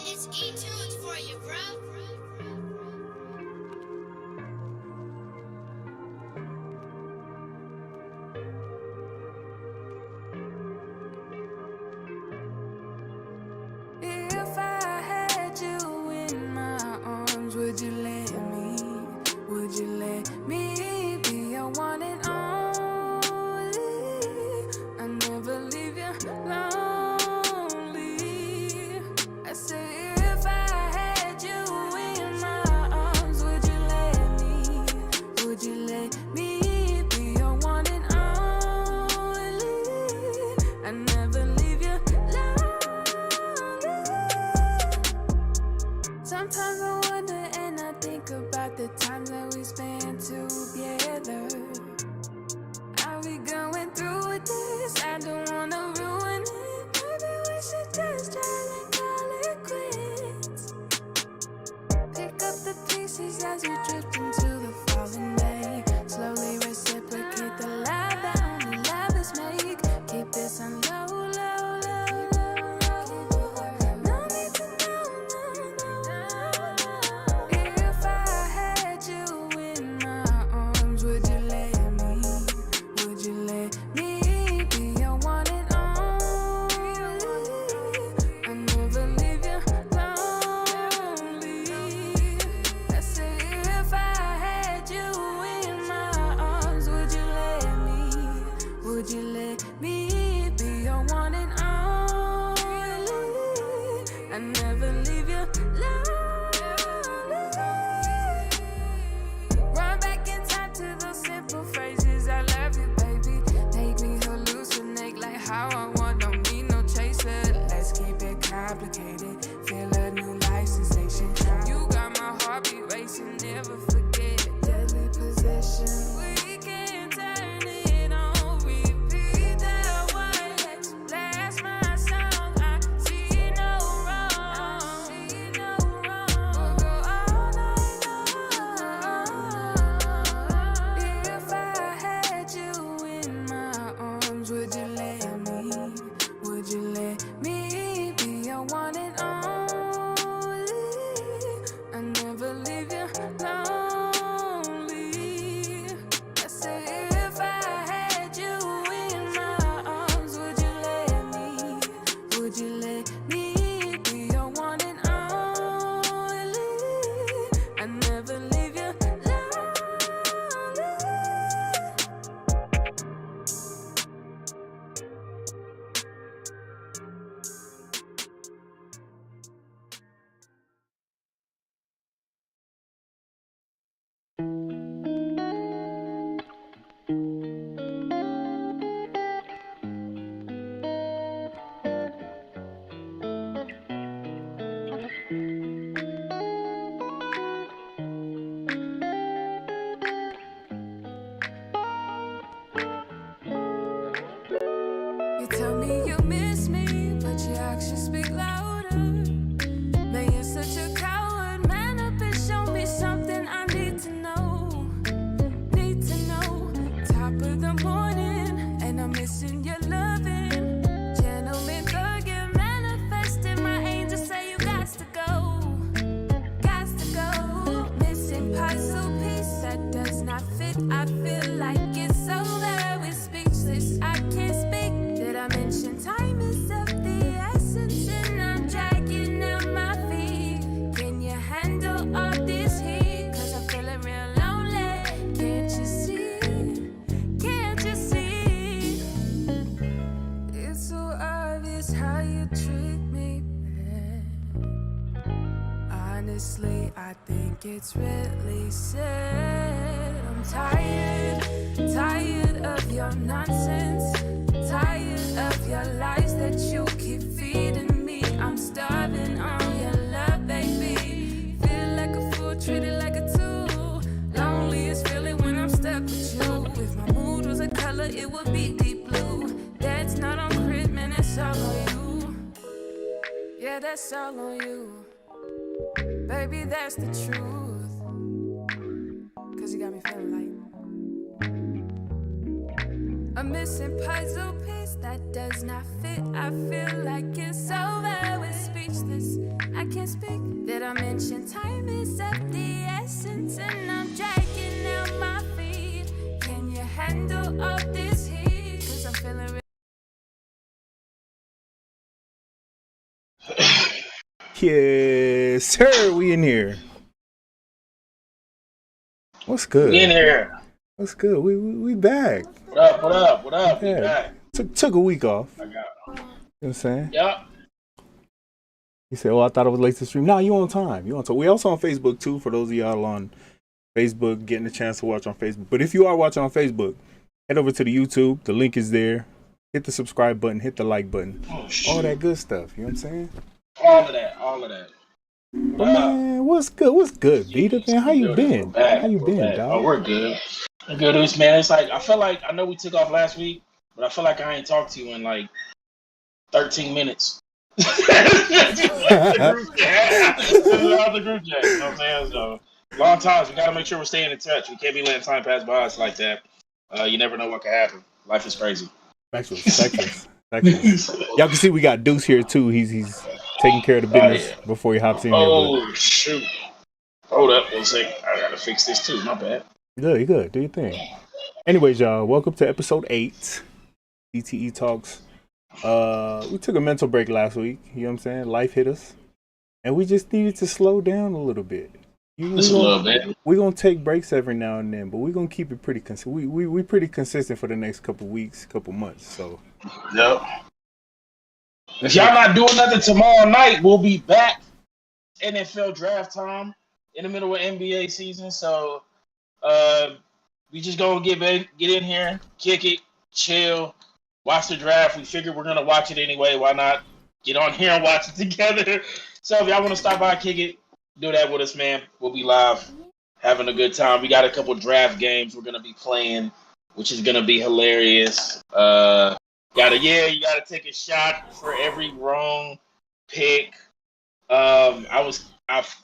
It's E-Tunes for you, bro. If I had you in my arms, would you let me? Would you let me be your one and only? I never leave you lonely. I say if I had you in my arms, would you let me? Would you let me be your one and only? I never leave you lonely. Sometimes I wonder and I think about the times that we spent together. Are we going through with this? I don't wanna ruin it. Maybe we should just try and call it quits. Pick up the pieces as we drift into the falling day. Slowly reciprocate the love that only lovers make. Keep this on low, low, low, low. No need to know, no. If I had you in my arms, would you let me? Would you let me be your one and only? I never leave you lonely. I say if I had you in my arms, would you let me? Would you let me be your one and only? I never leave you lonely. Run back in time to those simple phrases. I love you, baby. Make me hallucinate like how I want. Don't need no chaser. Let's keep it complicated. Feel a new life sensation. You got my heartbeat racing. Never forget deadly possession. We can turn it on. Repeat that one. Let's blast my song. I see no wrong. We'll go all night long. If I had you in my arms, would you let me? Would you let me be your one and only? I never leave you lonely. I say if I had you in my arms, would you let me? Would you let me be your one and only? I never leave you lonely. You tell me you miss me, but your actions speak louder. Man, you're such a coward. Man up and show me something I need to know. Need to know. Top of the morning, and I'm missing your loving. Gentleman thugging, manifesting. My angels say you got to go. Got to go. Missing puzzle piece that does not fit. I feel like it's over. We're speechless. I can't speak. Did I mention time is of the essence? And I'm dragging out my feet. Can you handle all this heat? Cause I'm feeling real lonely. Can't you see? Can't you see? It's so obvious how you treat me, man. Honestly, I think it's really sad. I'm tired of your nonsense. Tired of your lies that you keep feeding me. I'm starving on your love, baby. Feel like a fool, treated like a tool. Loneliest feeling when I'm stuck with you. If my mood was a color, it would be deep blue. That's not on crib, man, that's all on you. Yeah, that's all on you. Baby, that's the truth. Cause you got me feeling like a missing puzzle piece that does not fit. I feel like it's over with speechless. I can't speak. Did I mention time is of the essence and I'm dragging out my feet? Can you handle all this heat? Cause I'm feeling Yes, sir. We in here. What's good? We in here. What's good? We back. What up? What up? What up? We back. Took a week off. I got it. You know what I'm saying? Yep. He said, "Oh, I thought it was late to stream." Nah, you on time. You on time. We also on Facebook too. For those of y'all on Facebook, getting a chance to watch on Facebook. But if you are watching on Facebook, head over to the YouTube. The link is there. Hit the subscribe button. Hit the like button. Oh, all that good stuff. You know what I'm saying? All of that. All of that. But man, what's good? What's good, Vita? Man, how you been? How you been, dog? Oh, we're good. We're good, man. It's like I feel like I know we took off last week, but I feel like I ain't talked to you in like 13 minutes. The group chat. You know what I'm saying? So long times. We gotta make sure we're staying in touch. We can't be letting time pass by us like that. You never know what could happen. Life is crazy. Factuals. Y'all can see we got Deuce here too. He's taking care of the business before he hops in here. Oh shoot! Hold up 1 second. I gotta fix this too. My bad. You good. Do your thing. Anyways, y'all, welcome to episode 8. TTE Talks. We took a mental break last week. You know what I'm saying? Life hit us, and we just needed to slow down a little bit. Just a little bit. We're gonna take breaks every now and then, but we're gonna keep it pretty consistent. We pretty consistent for the next couple weeks, couple months. So. Yep. If y'all not doing nothing tomorrow night, we'll be back. NFL draft time in the middle of NBA season. So we just gonna get in here, kick it, chill, watch the draft. We figured we're gonna watch it anyway. Why not get on here and watch it together? So if y'all want to stop by, kick it, do that with us, man. We'll be live, having a good time. We got a couple draft games we're gonna be playing, which is gonna be hilarious. You gotta take a shot for every wrong pick. I'm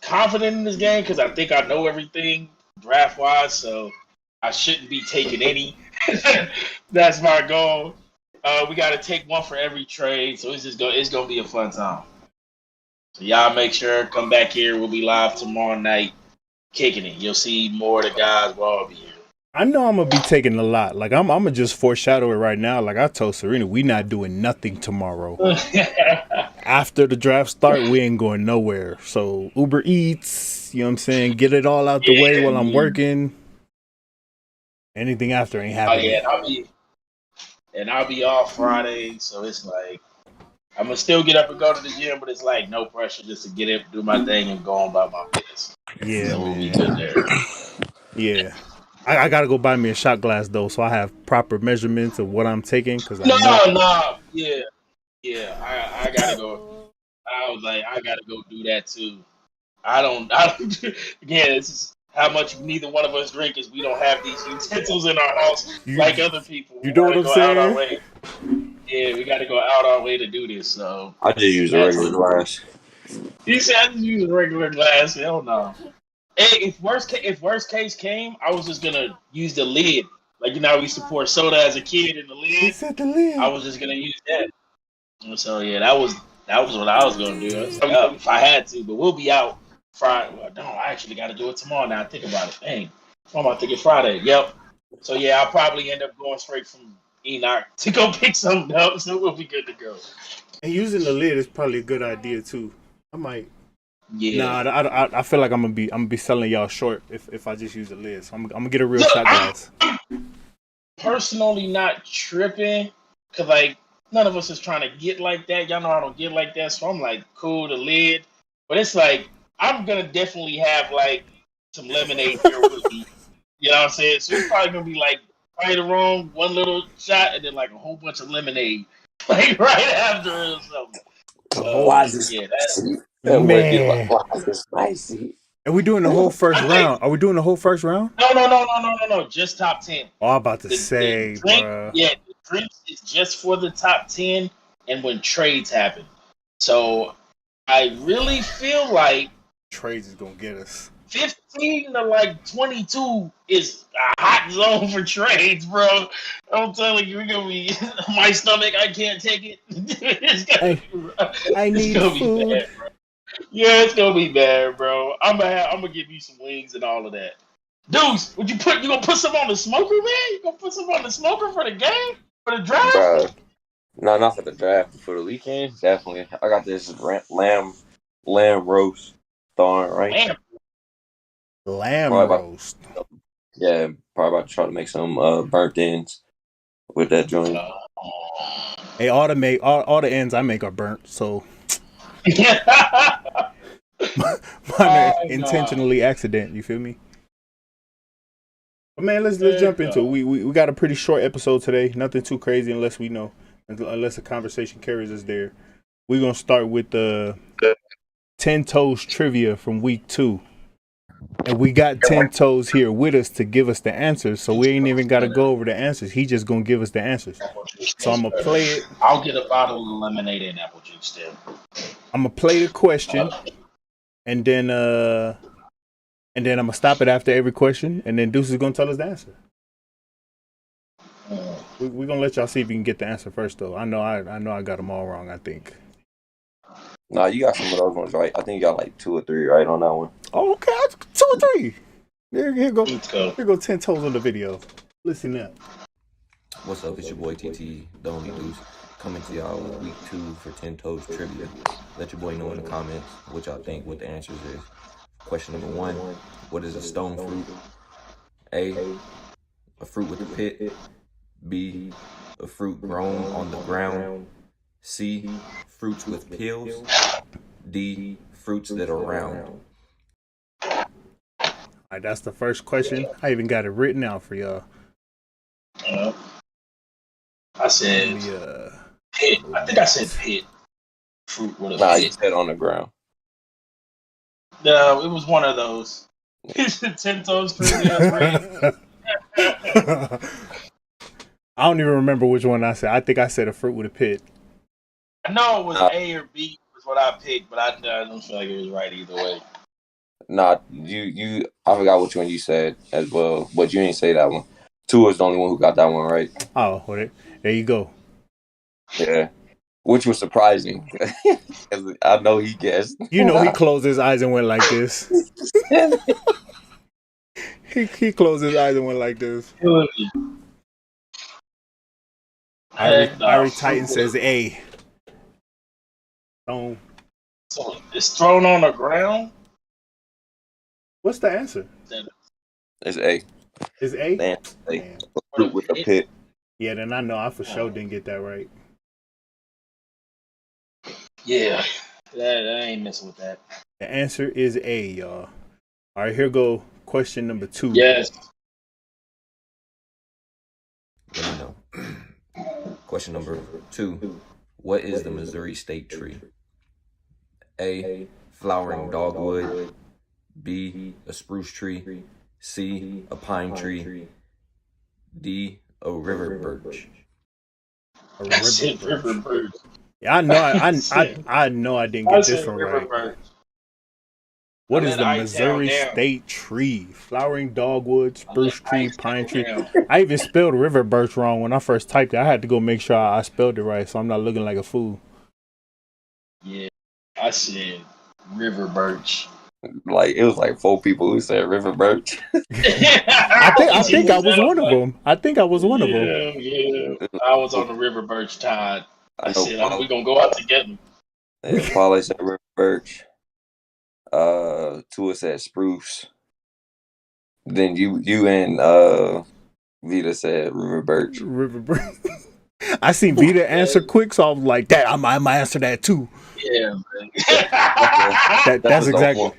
confident in this game because I think I know everything draft wise, so I shouldn't be taking any. That's my goal. We gotta take one for every trade, so it's gonna be a fun time. So y'all make sure come back here. We'll be live tomorrow night, kicking it. You'll see more of the guys. We'll all be here. I know I'm gonna be taking a lot. Like I'm gonna just foreshadow it right now. Like I told Serena, we not doing nothing tomorrow. After the draft start, we ain't going nowhere. So Uber Eats, you know what I'm saying? Get it all out the way while I'm working. Anything after ain't happening. I'll be off Friday, so it's like I'm gonna still get up and go to the gym, but it's like no pressure, just to get up, do my thing, and go on about my business. Yeah, so we'll be good there. Yeah. I gotta go buy me a shot glass though, so I have proper measurements of what I'm taking. I gotta go. I was like, I gotta go do that too. I don't. Again, this is how much neither one of us drink is we don't have these utensils in our house like other people. You know what I'm saying? Yeah, we gotta go out our way to do this. So I just use a regular glass. You said I just use a regular glass. Hell no. Hey, if worst case came, I was just gonna use the lid. Like we used to pour soda as a kid in the lid. He said the lid. I was just gonna use that. So yeah, that was what I was gonna do. If I had to, but we'll be out Friday. Well, no, I actually got to do it tomorrow. Now I think about it. Dang, I'm about to get Friday. Yep. So yeah, I'll probably end up going straight from Enoch to go pick something up. So we'll be good to go. And using the lid is probably a good idea too. I might. Yeah. Nah, I feel like I'm gonna be selling y'all short if I just use the lid. So I'm gonna get a real shot glass. I'm personally not tripping because none of us is trying to get like that. Y'all know I don't get like that, so I'm like cool the lid. But it's like I'm gonna definitely have some lemonade here with me. You know what I'm saying? So it's probably gonna be right or wrong, one little shot, and then a whole bunch of lemonade right after it or something. Why is this spicy? Man. Why is this spicy? Are we doing the whole first round? Are we doing the whole first round? No. Just top 10. Oh, I'm about to say, bro. Yeah, the drinks is just for the top 10 and when trades happen. So I really feel like trades is gonna get us. 15 to 22 is a hot hot zone for trades, bro. I'm telling you, we're gonna be my stomach. I can't take it. I It's need gonna be food. bad, bro. Yeah, it's gonna be bad, bro. I'm gonna give you some wings and all of that. Deuce, you gonna put some on the smoker, man? You gonna put some on the smoker for the game? For the draft? Bro, no, not for the draft, but for the weekend, definitely. I got this lamb roast thawing right. Lamb Probably roast. probably about to try to make some burnt ends with that joint. Hey, all the ends I make are burnt, so mine are intentionally accident. You feel me? But man, let's jump into it. We got a pretty short episode today. Nothing too crazy unless the conversation carries us there. We're gonna start with the 10 Toes trivia from week 2. And we got 10 Toes here with us to give us the answers, so we ain't even got to go over the answers. He just gonna give us the answers. So I'm gonna play it. I'll get a bottle of lemonade and apple juice then. I'm gonna play the question, and then I'm gonna stop it after every question, and then Deuce is gonna tell us the answer. We're gonna let y'all see if you can get the answer first, though. I know I got them all wrong. I think. Nah, you got some of those ones right. I think you got like 2 or 3 right on that one. Oh, okay, 2 or 3. Here go 10 Toes on the video. Listen up. What's up? It's your boy TTE, the only Deuce, coming to y'all with week 2 for 10 Toes trivia. Let your boy know in the comments what y'all think, what the answers is. Question number 1: what is a stone fruit? A fruit with a pit. B, a fruit grown on the ground. C, fruits with peels. D, fruits that are round. All right, that's the first question. I even got it written out for y'all. I said pit. I think I said pit. Fruit with a pit. You said on the ground. No, it was one of those. 10 Toes trivia. I don't even remember which one I said. I think I said a fruit with a pit. I know it was A or B was what I picked, but I don't feel like it was right either way. Nah, you. I forgot which one you said as well, but you didn't say that one. 2 was the only one who got that one right. Oh, well, there you go. Yeah, which was surprising. I know he guessed. You know, he closed his eyes and went like this. he closed his eyes and went like this. Irie Titan says A. So it's thrown on the ground? What's the answer? It's A. Is A? A. Fruit with a pit. Yeah, then I know I for sure didn't get that right. Yeah, that I ain't messing with that. The answer is A, y'all. All right, here go question number 2. Yes. Let me know. Question number 2. What is the Missouri state tree? A, flowering dogwood. B, a spruce tree. C, a pine tree. D, a river birch. River birch. Yeah, I know I didn't get this one right. Birch. What is the Missouri state tree? Flowering dogwood, spruce tree, pine tree. I even spelled river birch wrong when I first typed it. I had to go make sure I spelled it right, so I'm not looking like a fool. Yeah, I said river birch. Like it was like 4 people who said river birch. I think I was one of them. I think I was one of them. Yeah. I was on the river birch tide. I said we're gonna go out together. Yeah, Paula said river birch. Tua said spruce. Then you and Vita said river birch. River birch. I seen Vita answer quick, so I was like, "That I might answer that too." Yeah, man. That's exactly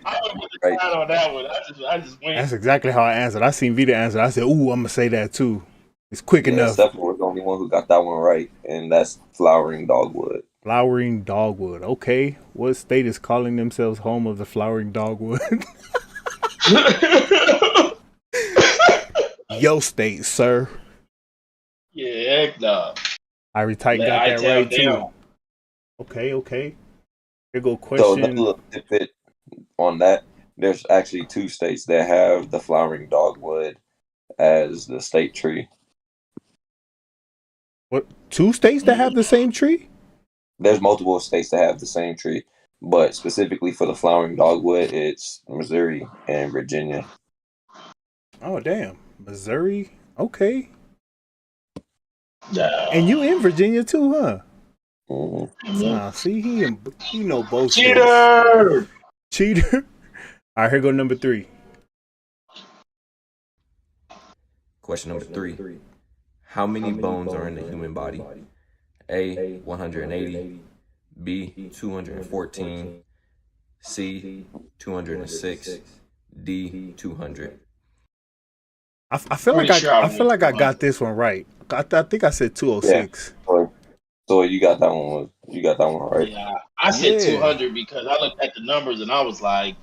right. On that one. I just went. That's exactly how I answered. I seen Vita answer. I said, "Ooh, I'm gonna say that too." It's quick enough. Stephen was the only one who got that one right, and that's flowering dogwood. Flowering dogwood. Okay, what state is calling themselves home of the flowering dogwood? Yo state, sir. Yeah, heck no. Irie Titan got that right too. Okay. Here go question. So another little tidbit on that. There's actually 2 states that have the flowering dogwood as the state tree. What? 2 states that have the same tree? There's multiple states that have the same tree, but specifically for the flowering dogwood, it's Missouri and Virginia. Oh damn, Missouri. Okay, Yeah. and you in Virginia too, huh? Mhm. See, he know both states. Cheater! Cheater. All right, here go number 3. Question number 3. How many bones are in the human body? A, 180. B, 214. C, 206. D, 200. I feel Pretty like sure I I feel went like I 200. got this one right. I think I said Yeah. 206. So you got that one. You got that one right. Yeah, I said Yeah. 200 because I looked at the numbers and I was like,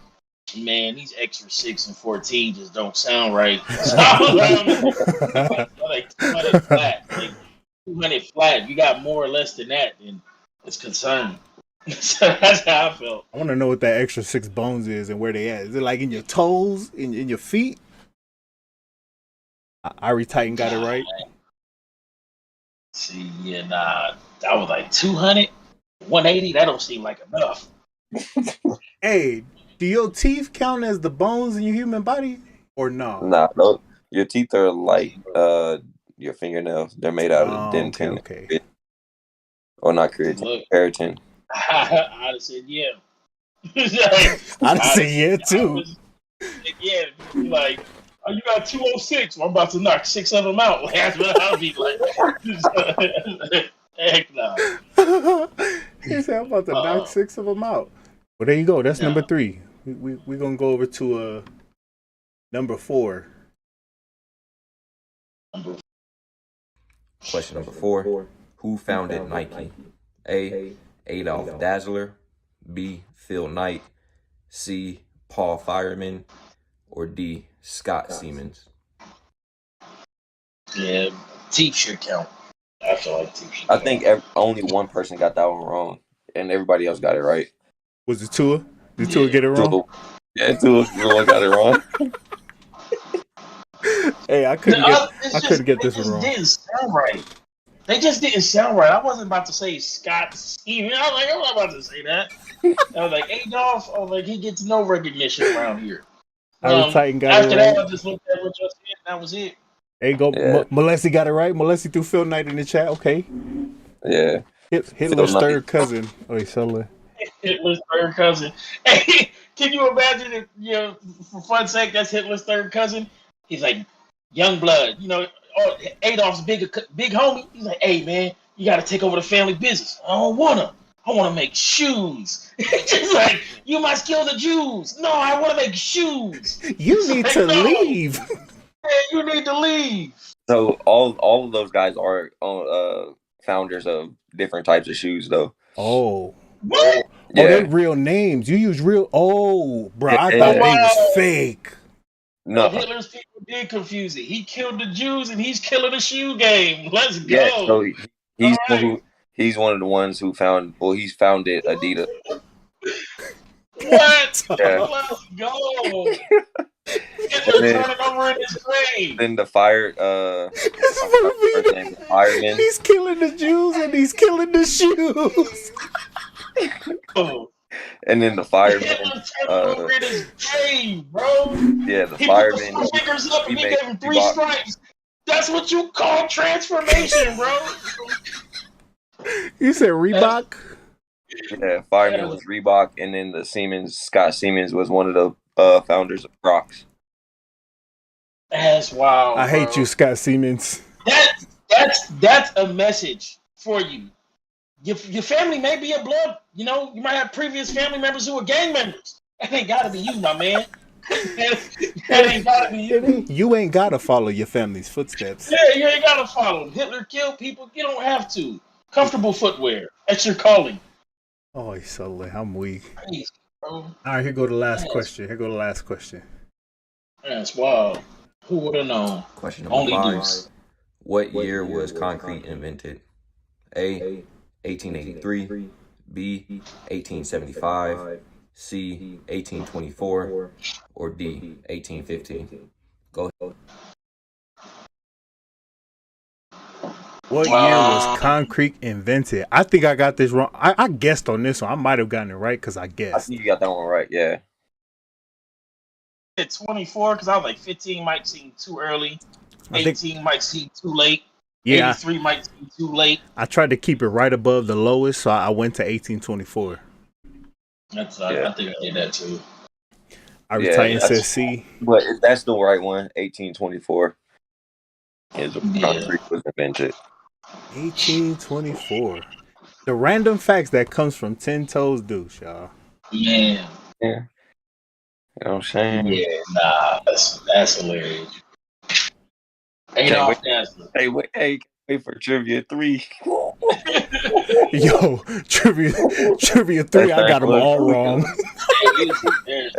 man, these extra 6 and 14 just don't sound right. So I was like 200 flat. Like 200 flat. You got more or less than that, then it's concerned. So that's how I felt. I want to know what that extra 6 bones is and where they at. Is it like in your toes, in your feet? Ari Titan got it right. See, yeah, nah. I was like 200, 180. That don't seem like enough. Hey, do your teeth count as the bones in your human body or no? Nah, no, your teeth are like your fingernails. They're made out of dentin. Okay. Or not creatine, Look, keratin. I'd have said yeah. I'd say yeah too. Yeah, be like, oh, you got 206. Well, I'm about to knock 6 of them out. Like, that's what I'll be like. Heck no. He said, I'm about to knock 6 of them out. Well, there you go. That's number 3. We're going to go over to number 4. Question number 4. Who founded Nike? A, Adolf Dassler. B, Phil Knight. C, Paul Fireman. Or D, Scott Siemens. Yeah, teeth should count. I feel like teeth should I count. think only one person got that one wrong, and everybody else got it right. Was it Tua? Did Tua get it wrong? Yeah, Tua got it wrong. Hey, I couldn't get this one wrong. Didn't sound right. They just didn't sound right. I wasn't about to say Scott Steven. I was like, I'm not about to say that. I was like, Adolf. I was like, he gets no recognition around here. Titan got After it that, right. I just looked at what you said. That was it. There you go. Yeah. Molessi got it right. Molessi threw Phil Knight in the chat. Okay. Yeah. Hitler's third cousin. Oh, Hitler's third cousin. Hey, can you imagine if, for fun's sake, that's Hitler's third cousin? He's like, young blood, Adolf's big homie. He's like, hey, man, you got to take over the family business. I don't want to. I want to make shoes. Just like, you must kill the Jews. No, I want to make shoes. You need to leave. Yeah, you need to leave. So all of those guys are founders of different types of shoes, though. Oh. What? Yeah. Oh, they're real names. You use real. Oh, bro, I thought they was fake. No. Hitler's people did confuse it. He killed the Jews and he's killing the shoe game. Let's go. Yeah, so he's one of the ones who he's founded Adidas. What? Yeah. Let's go. Hitler turning over in his grave. Then the fireman. He's killing the Jews and he's killing the shoes. Oh. And then the fireman. Hitler turning over in his grave, bro. Yeah, the he fireman. Put the fingers up and he gave him 3 stripes. That's what you call transformation, bro. You said Reebok? Yeah, fireman was Reebok, and then Scott Siemens was one of the founders of Crocs. That's wild. I hate you, Scott Siemens. That's a message for you. Your family may be a blood. You might have previous family members who are gang members. That ain't gotta be you, my man. That ain't gotta be you. You ain't gotta follow your family's footsteps. Yeah, you ain't gotta follow them. Hitler killed people. You don't have to. Comfortable footwear. That's your calling. Oh, I'm weak. Crazy, bro. All right, here go the last question. That's wild. Who would have known? Question number 5. What year was concrete invented? A, 1883. B, 1875. C, 1824. Or D, 1815. Go ahead. What year was concrete invented? I think I got this wrong. I guessed on this one. I might have gotten it right because I I guessed. think you got that one right. Yeah. At 24, because I was like 15 might seem too early. I think 18 might seem too late. yeah. 83 might seem too late. I tried to keep it right above the lowest, so I went to 1824. I think I did that too. Irish Titan says C. But that's the right one. 1824 is when concrete was invented. 1824. The random facts that comes from 10 Toes Deuce, y'all. Yeah. Yeah. You know what I'm saying? Yeah, nah, that's hilarious. Adolf Dassler. Hey, wait for trivia 3. Yo, trivia 3, I got them all wrong.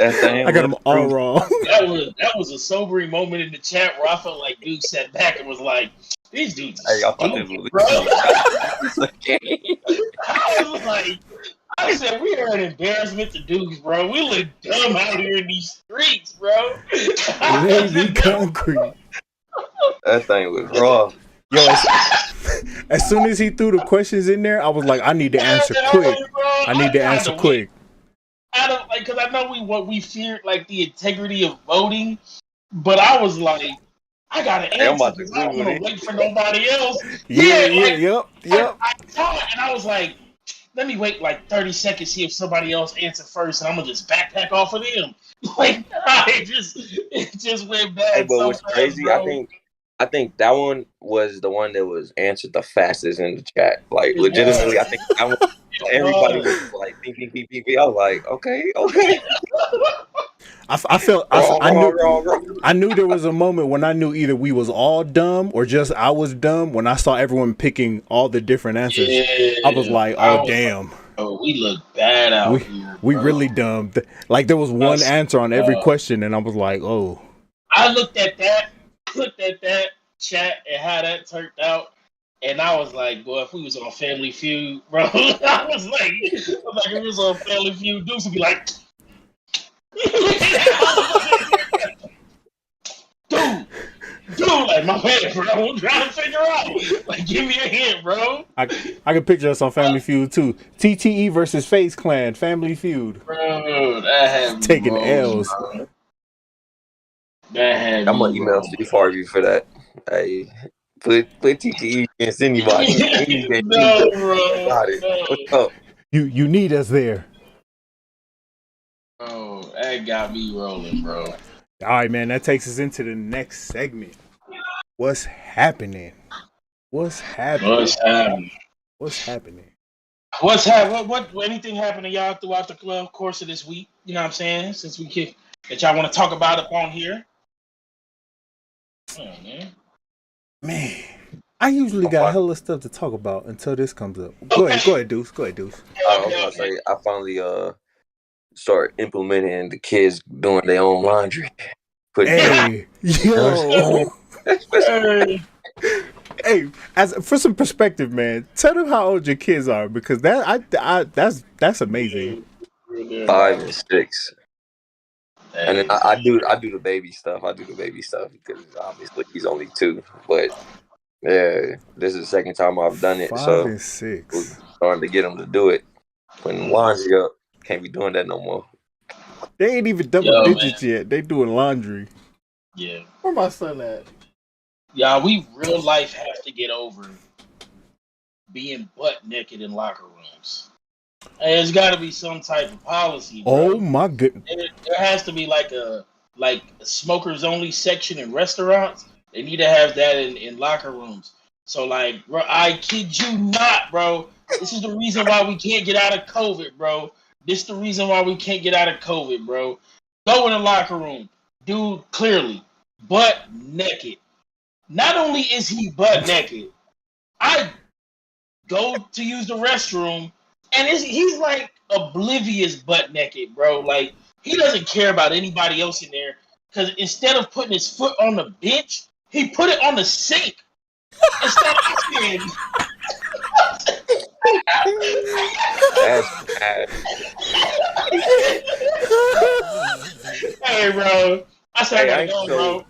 I got them all wrong. That was a sobering moment in the chat where I felt like dude sat back and was like, "These dudes are stupid, bro." I was like, I said, "We are an embarrassment to dudes, bro. We look dumb out here in these streets, bro." Lazy concrete. That thing was raw. Yo, as soon as he threw the questions in there, I was like, I need to answer quick. I need to answer quick. I don't like because I know we feared like the integrity of voting, but I was like, I gotta answer because I don't want to wait for nobody else. Yep. I saw it and I was like, let me wait like 30 seconds, see if somebody else answer first, and I'm gonna just backpack off of them. Like it just went bad. Hey, but what's crazy? Bro. I think that one was the one that was answered the fastest in the chat. Like legitimately, I think that one, everybody was like beep. I was like, okay. I felt I knew there was a moment when I knew either we was all dumb or just I was dumb when I saw everyone picking all the different answers. I was like, oh damn. Oh, we look bad out here. We really dumb. Like there was one answer on every question, and I was like, oh. I looked at that chat and how that turned out, and I was like, boy, if we was on Family Feud, bro, I was like, if we was on Family Feud, Deuce would be like, dude, like my man, bro, I'm trying to figure out, like, give me a hint, bro. I can picture us on Family Feud too. TTE versus Face Clan, Family Feud. Bro, that had taking L's. Bro. That had I'm gonna email Steve Harvey for that. Hey, put TTE against anybody. No, bro. No. What's up? You need us there. Oh, that got me rolling, bro. All right, man. That takes us into the next segment. What's happening? What anything happened to y'all throughout the course of this week? You know what I'm saying? Since we kick that y'all want to talk about up on here. Oh, man, I usually got hella stuff to talk about until this comes up. Go ahead, Deuce. I was gonna say I finally start implementing the kids doing their own laundry. Hey, yo. Hey, for some perspective, man, tell them how old your kids are because that's amazing. 5 and 6. And then I do the baby stuff. Because obviously he's only 2. But yeah, this is the second time I've done it. 5 and 6. We're starting to get them to do it. Putting laundry up. Can't be doing that no more. They ain't even double digits yet. They doing laundry. Yeah. Where my son at? Yeah, we real life have to get over being butt naked in locker rooms. There's got to be some type of policy, bro. Oh my goodness! There has to be like a smokers only section in restaurants. They need to have that in locker rooms. So like, bro, I kid you not, bro. This is the reason why we can't get out of COVID, bro. Go in the locker room, dude. Clearly, butt naked. Not only is he butt naked, I go to use the restroom. And he's like oblivious butt naked, bro. Like he doesn't care about anybody else in there. Because instead of putting his foot on the bench, he put it on the sink. Instead of saying, that's bad. Hey, bro. I said I gotta go, bro.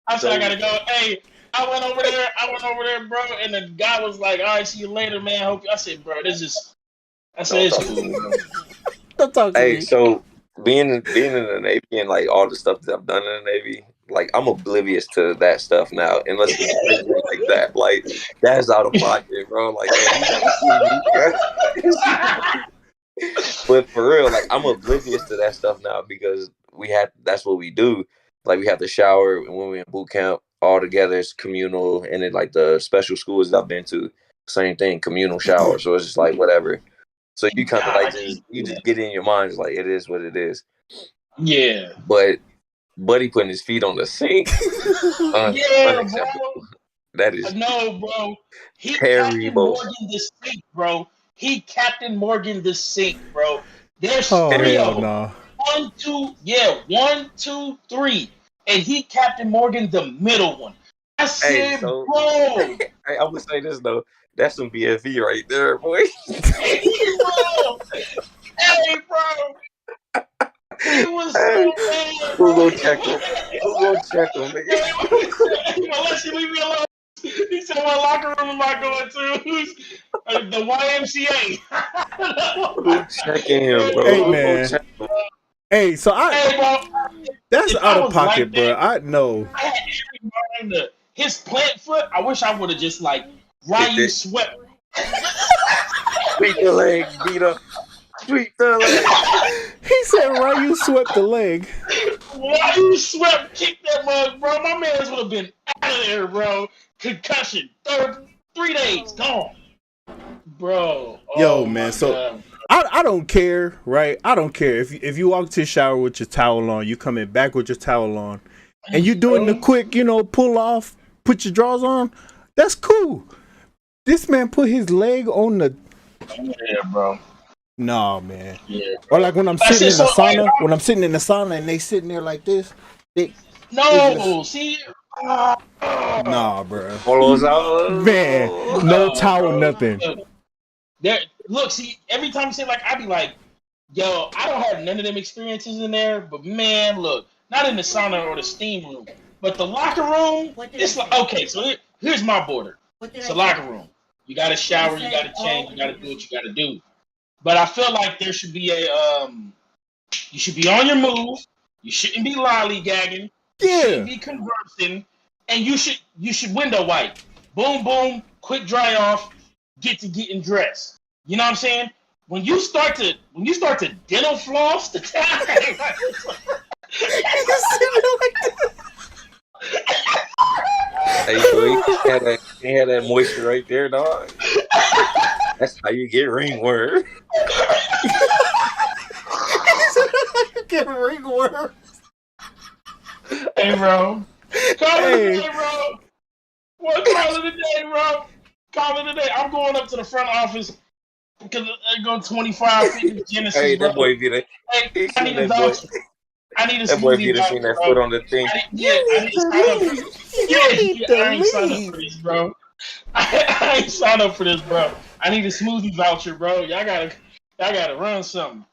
I said I gotta go. Hey, I went over there, bro, and the guy was like, "All right, see you later, man." I said, "Bro, this is." I said, Don't "It's talk to cool, me. bro." Don't talk to Hey, me. so being in the Navy and like all the stuff that I've done in the Navy, like I'm oblivious to that stuff now, unless it's crazy like that. Like that's out of pocket, bro. Like man, you gotta see me, bro. But for real, like I'm oblivious to that stuff now because that's what we do. Like we have to shower when we're in boot camp all together. It's communal, and then like the special schools that I've been to, same thing, communal shower. So it's just like whatever. So you kind of God, like I can't do just that. get in your mind, it's like it is what it is. Yeah, But Buddy putting his feet on the sink, yeah, unacceptable. bro. That is No, bro. He Captain terrible. Morgan the Sink, bro. He Captain Morgan the Sink, bro. There's Oh three hell of them. no. 1, 2, yeah, 1, 2, 3, and he Captain Morgan the middle one. I Hey, said, so bro, hey, I'm gonna say this though. That's some BFE right there, boy. hey, bro, hey, bro. He was so bad, Who bro. gonna check him? Who gonna check him, nigga? Unless you leave me alone. He said, "What locker room am I going to?" The YMCA. Who checking him, bro? Hey Who gonna man. check him? Hey, so Hey, bro, that's if out I of was like pocket, bro. that, I know. I had every mind to his plant foot. I wish I would have just like Kicked Ryu it. swept. Sweep the leg, beat up. Sweep the leg. He said Ryu swept the leg. Ryu swept, kicked that mug, bro. My man's would have been out of there, bro. Concussion, 3 days gone, bro. Yo, Oh man, my so god. I don't care, right? I don't care if you walk to the shower with your towel on, you coming back with your towel on, and you doing the quick, pull off, put your drawers on. That's cool. This man put his leg on the. Yeah, bro. Nah, man. Yeah. Or like when I'm I sitting said, in the so, hey, sauna, when I'm sitting in the sauna and they sitting there like this. They no, just see, nah, bro. Follows out. Man, no towel, bro. nothing. There, look, see, every time you say like, I be like, yo, I don't have none of them experiences in there, but man, look, not in the sauna or the steam room, but the locker room. It's like, okay, so here's my border. It's a locker room. You got to shower, you got to change, you got to do what you got to do. But I feel like there should be you should be on your move. You shouldn't be lollygagging. You shouldn't be conversing, and you should window wipe. Boom, boom, quick dry off. Get to getting dressed. You know what I'm saying? When you start to dental floss the time. Hey, so he had that moisture right there, dog. That's how you get ringworm. Get ringworm. Hey, bro. Call it a day, bro. What call it a day, bro? Call it a day. I'm going up to the front office because I go 25, 50 Genesis, Hey, bro. that boy be there. Hey, I need a That boy. voucher. I need a That boy be smoothie there seen voucher, that bro. foot on the thing. I need to sign up for this. I ain't signed up for this, bro. I ain't signed up for this, bro. I need a smoothie voucher, bro. Y'all gotta run something.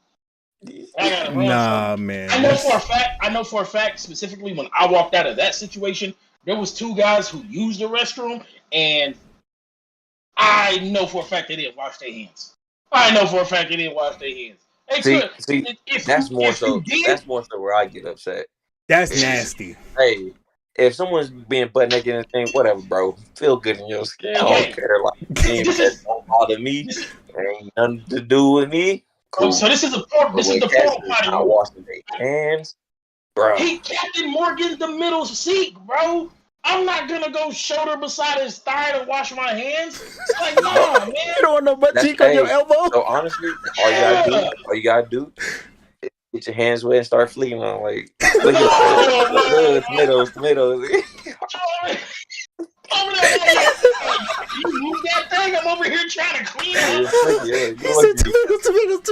Nah, man. I know for a fact, specifically when I walked out of that situation, there was 2 guys who used the restroom, and I know for a fact they didn't wash their hands. They See, could. that's more so. You did, That's more so where I get upset. That's nasty. Hey, if someone's being butt naked and thing, whatever, bro. Feel good in your skin. I okay. don't care. Like, that don't bother me. It ain't nothing to do with me. Cool. So this is the cats portal potty. not washing their hands, bro. He Captain Morgan the middle seat, bro. I'm not gonna go shoulder beside his thigh to wash my hands. It's like, nah, man. You don't want no butt cheek on your elbow? So honestly, all you gotta do is get your hands wet and start flicking on like tomatoes. Over there, you move that thing. I'm over here trying to clean it. He said tomatoes.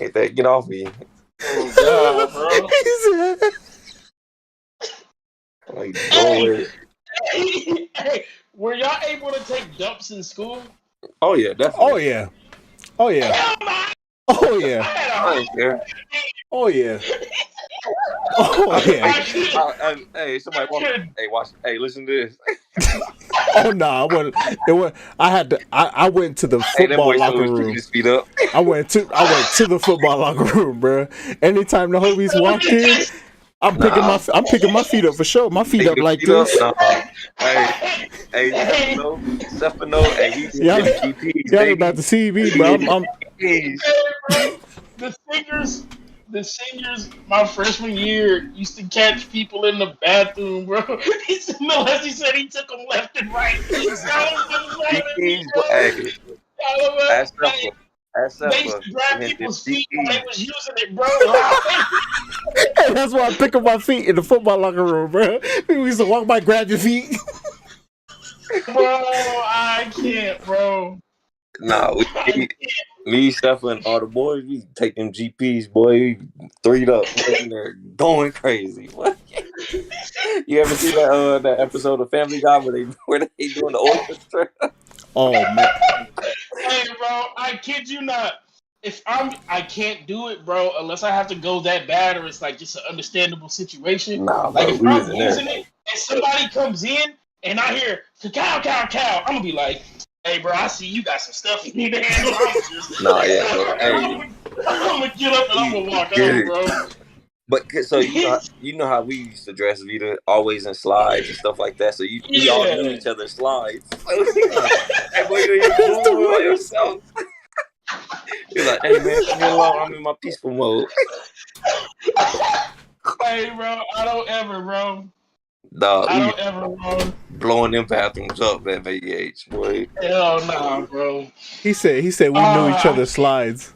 Hit that, get off me. Oh, God, bro. Like, hey, were y'all able to take dumps in school? Oh yeah, definitely. Oh yeah. Hell no. Oh yeah. I don't care. Oh yeah. Oh yeah. Hey, somebody walk. Hey, watch. Hey, listen to this. Oh no, I wasn't. It was. I had to. I went to the Hey, that football boy locker so room. his feet up. I went to the football locker room, bro. Anytime the homies walked in, Nah, I'm picking my feet up for sure. My feet pick up your like feet up. this. Nah. Hey, Hey, Stefano. Hey, we just Y'all, getting GPs, y'all about baby. to see me, We bro. getting GPs. bro, the singers, my freshman year used to catch people in the bathroom, bro. He said, he said he took them left and right. Y'all was fucking mad at me, GPs, bro. hey, Y'all was, ask hey, Stefano. Ask they used Stefano. to grab Him them people's feet while they GPs. was using it, bro. Like, Hey, that's why I'm picking my feet in the football locker room, bro. People used to walk by, grab your feet. bro, I can't, bro. Nah, I me, Stefano, and all the boys, we take them GPs, boy. Threed up, boy, in there going crazy. What? You ever see that episode of Family Guy where they doing the orchestra? Oh man, Hey, bro, I kid you not. If I can't do it, bro, unless I have to go that bad, or it's like just an understandable situation. Nah, Like bro, if we was I'm in there. using it and somebody comes in and I hear cow, cow, cow, I'm gonna be like, "Hey, bro, I see you got some stuff you need to handle." I'm just, Nah, yeah, bro. Hey, I'm gonna get up and I'm we gonna walk get out, it. bro. But so you know how we used to dress Vita always in slides and stuff like that. So we all knew Yeah. each other's slides. So he like, hey boy, you that's the moving by worst. yourself. You're like, hey man, leave me alone. I'm in my peaceful mode. Hey, bro, I don't ever, bro. Dog, I we don't ever, bro. blowing them bathrooms up at VH, boy. Hell nah, bro. He said we knew each I other's slides.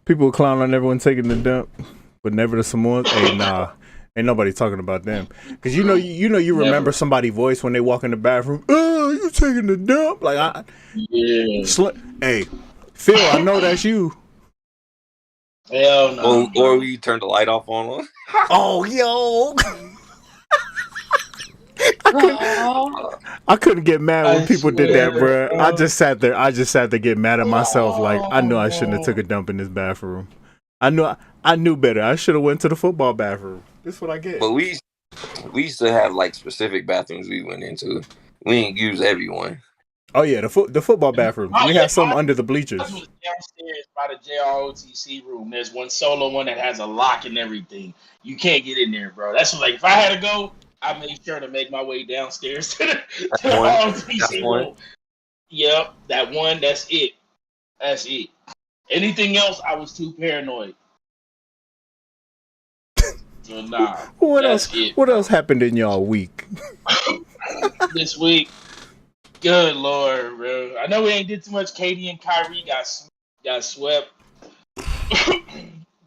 People would clown on everyone taking the dump, but never the Samoans. Hey, nah, ain't nobody talking about them. Cause you remember never. somebody's voice when they walk in the bathroom. Oh, you taking the dump? Like Yeah. hey, Phil, I know that's you. Hell no, Or bro. we turn the light off on them. Oh, yo, Oh, I couldn't get mad when I people did that, swear, bro. I bro. just sat there. I just sat there getting mad at myself. Like I knew I shouldn't have took Oh, a dump in this bathroom. I knew better. I should have went to the football bathroom. This is what I get. But we used to have like specific bathrooms we went into. We didn't use everyone. Oh yeah, the football bathroom. oh We yeah, had some under the mine bleachers. was downstairs by the JROTC room. There's one solo one that has a lock and everything. You can't get in there, bro. That's like if I had to go, I made sure to make my way downstairs to That's the one. That's ROTC one. room. Yep, that one. That's it. That's it. Anything else, I was too paranoid. So nah, What else? that's it, What bro. else happened in y'all week? This week, good lord, bro. I know we ain't did too much. Katie and Kyrie got swept,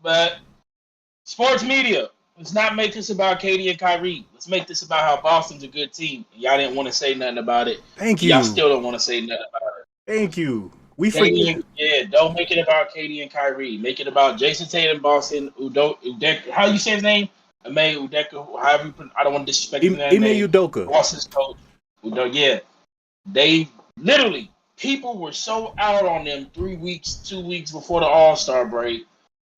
but sports media. Let's not make this about Katie and Kyrie. Let's make this about how Boston's a good team. Y'all didn't want to say nothing about it. Thank Y'all you. still don't want to say nothing about Thank you. We it. forget. Don't make it about Katie and Kyrie. Make it about Jason Tatum, Boston, Udek. How you say his name? Ime Udeka. However I don't want to disrespect his Ime name. Udoka. Boston's coach. Yeah, they literally people were so out on them 3 weeks, 2 weeks before the All Star break,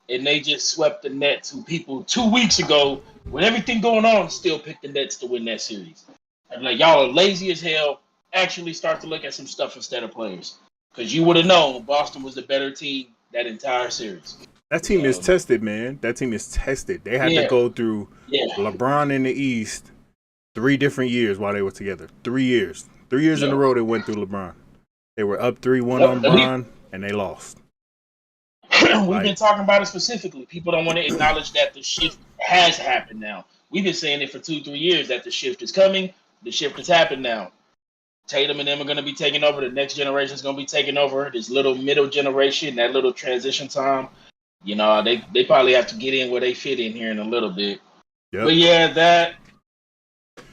and they just swept the Nets. Who people 2 weeks ago, with everything going on, still picked the Nets to win that series. I'm like, y'all are lazy as hell. Actually, start to look at some stuff instead of players, because you would have known Boston was the better team that entire series. That team is So tested, man. That team is tested. They had to yeah, go through yeah, LeBron in the East 3 different years while they were together. 3 years. 3 years in a yep. row they went through LeBron. They were up 3-1 Yep. on Bron and they lost. We've been Like talking about it specifically. People don't want to acknowledge that the shift has happened now. We've been saying it for 2, 3 years that the shift is coming. The shift has happened now. Tatum and them are going to be taking over. The next generation is going to be taking over. This little middle generation, that little transition time. You know, they probably have to get in where they fit in here in a little bit. yep. But yeah, that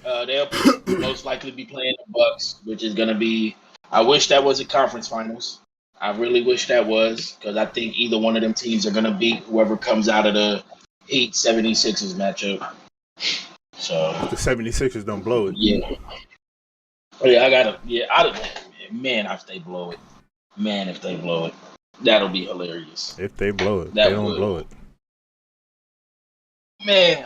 they'll most likely be playing the Bucks, which is going to be. I wish that was a conference finals. I really wish that was, because I think either one of them teams are going to beat whoever comes out of the Heat 76ers matchup. So Hope the 76ers don't blow it. yeah, oh, yeah, I gotta yeah, man, if they blow it, man, if they blow it, that'll be hilarious. If they blow it. They That don't would, blow it. man.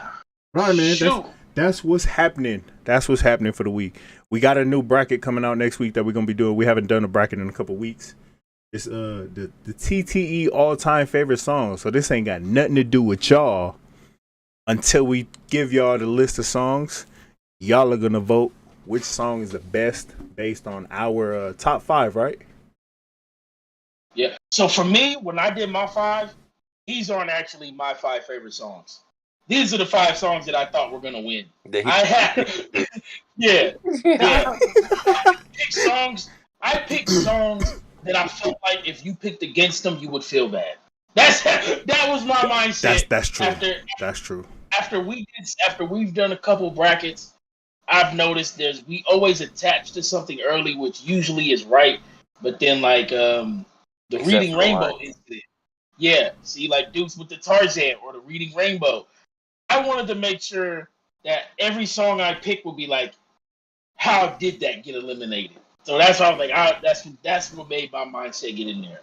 Right, man. Shoot. That's what's happening. That's what's happening for the week. We got a new bracket coming out next week that we're gonna be doing. We haven't done a bracket in a couple weeks. It's the TTE all time favorite songs. So this ain't got nothing to do with y'all until we give y'all the list of songs. Y'all are gonna vote which song is the best based on our top 5, right? Yeah. So for me, when I did my 5, these aren't actually my 5 favorite songs. These are the 5 songs that I thought were gonna win. I had, yeah. I picked songs that I felt like if you picked against them, you would feel bad. That was my mindset. That's true. That's true. After we've done a couple brackets, I've noticed we always attach to something early, which usually is right, but then like the Reading Rainbow incident. Yeah, see, like Dukes with the Tarzan or the Reading Rainbow. I wanted to make sure that every song I picked would be like, how did that get eliminated? So that's why I was like, that's what made my mindset get in there.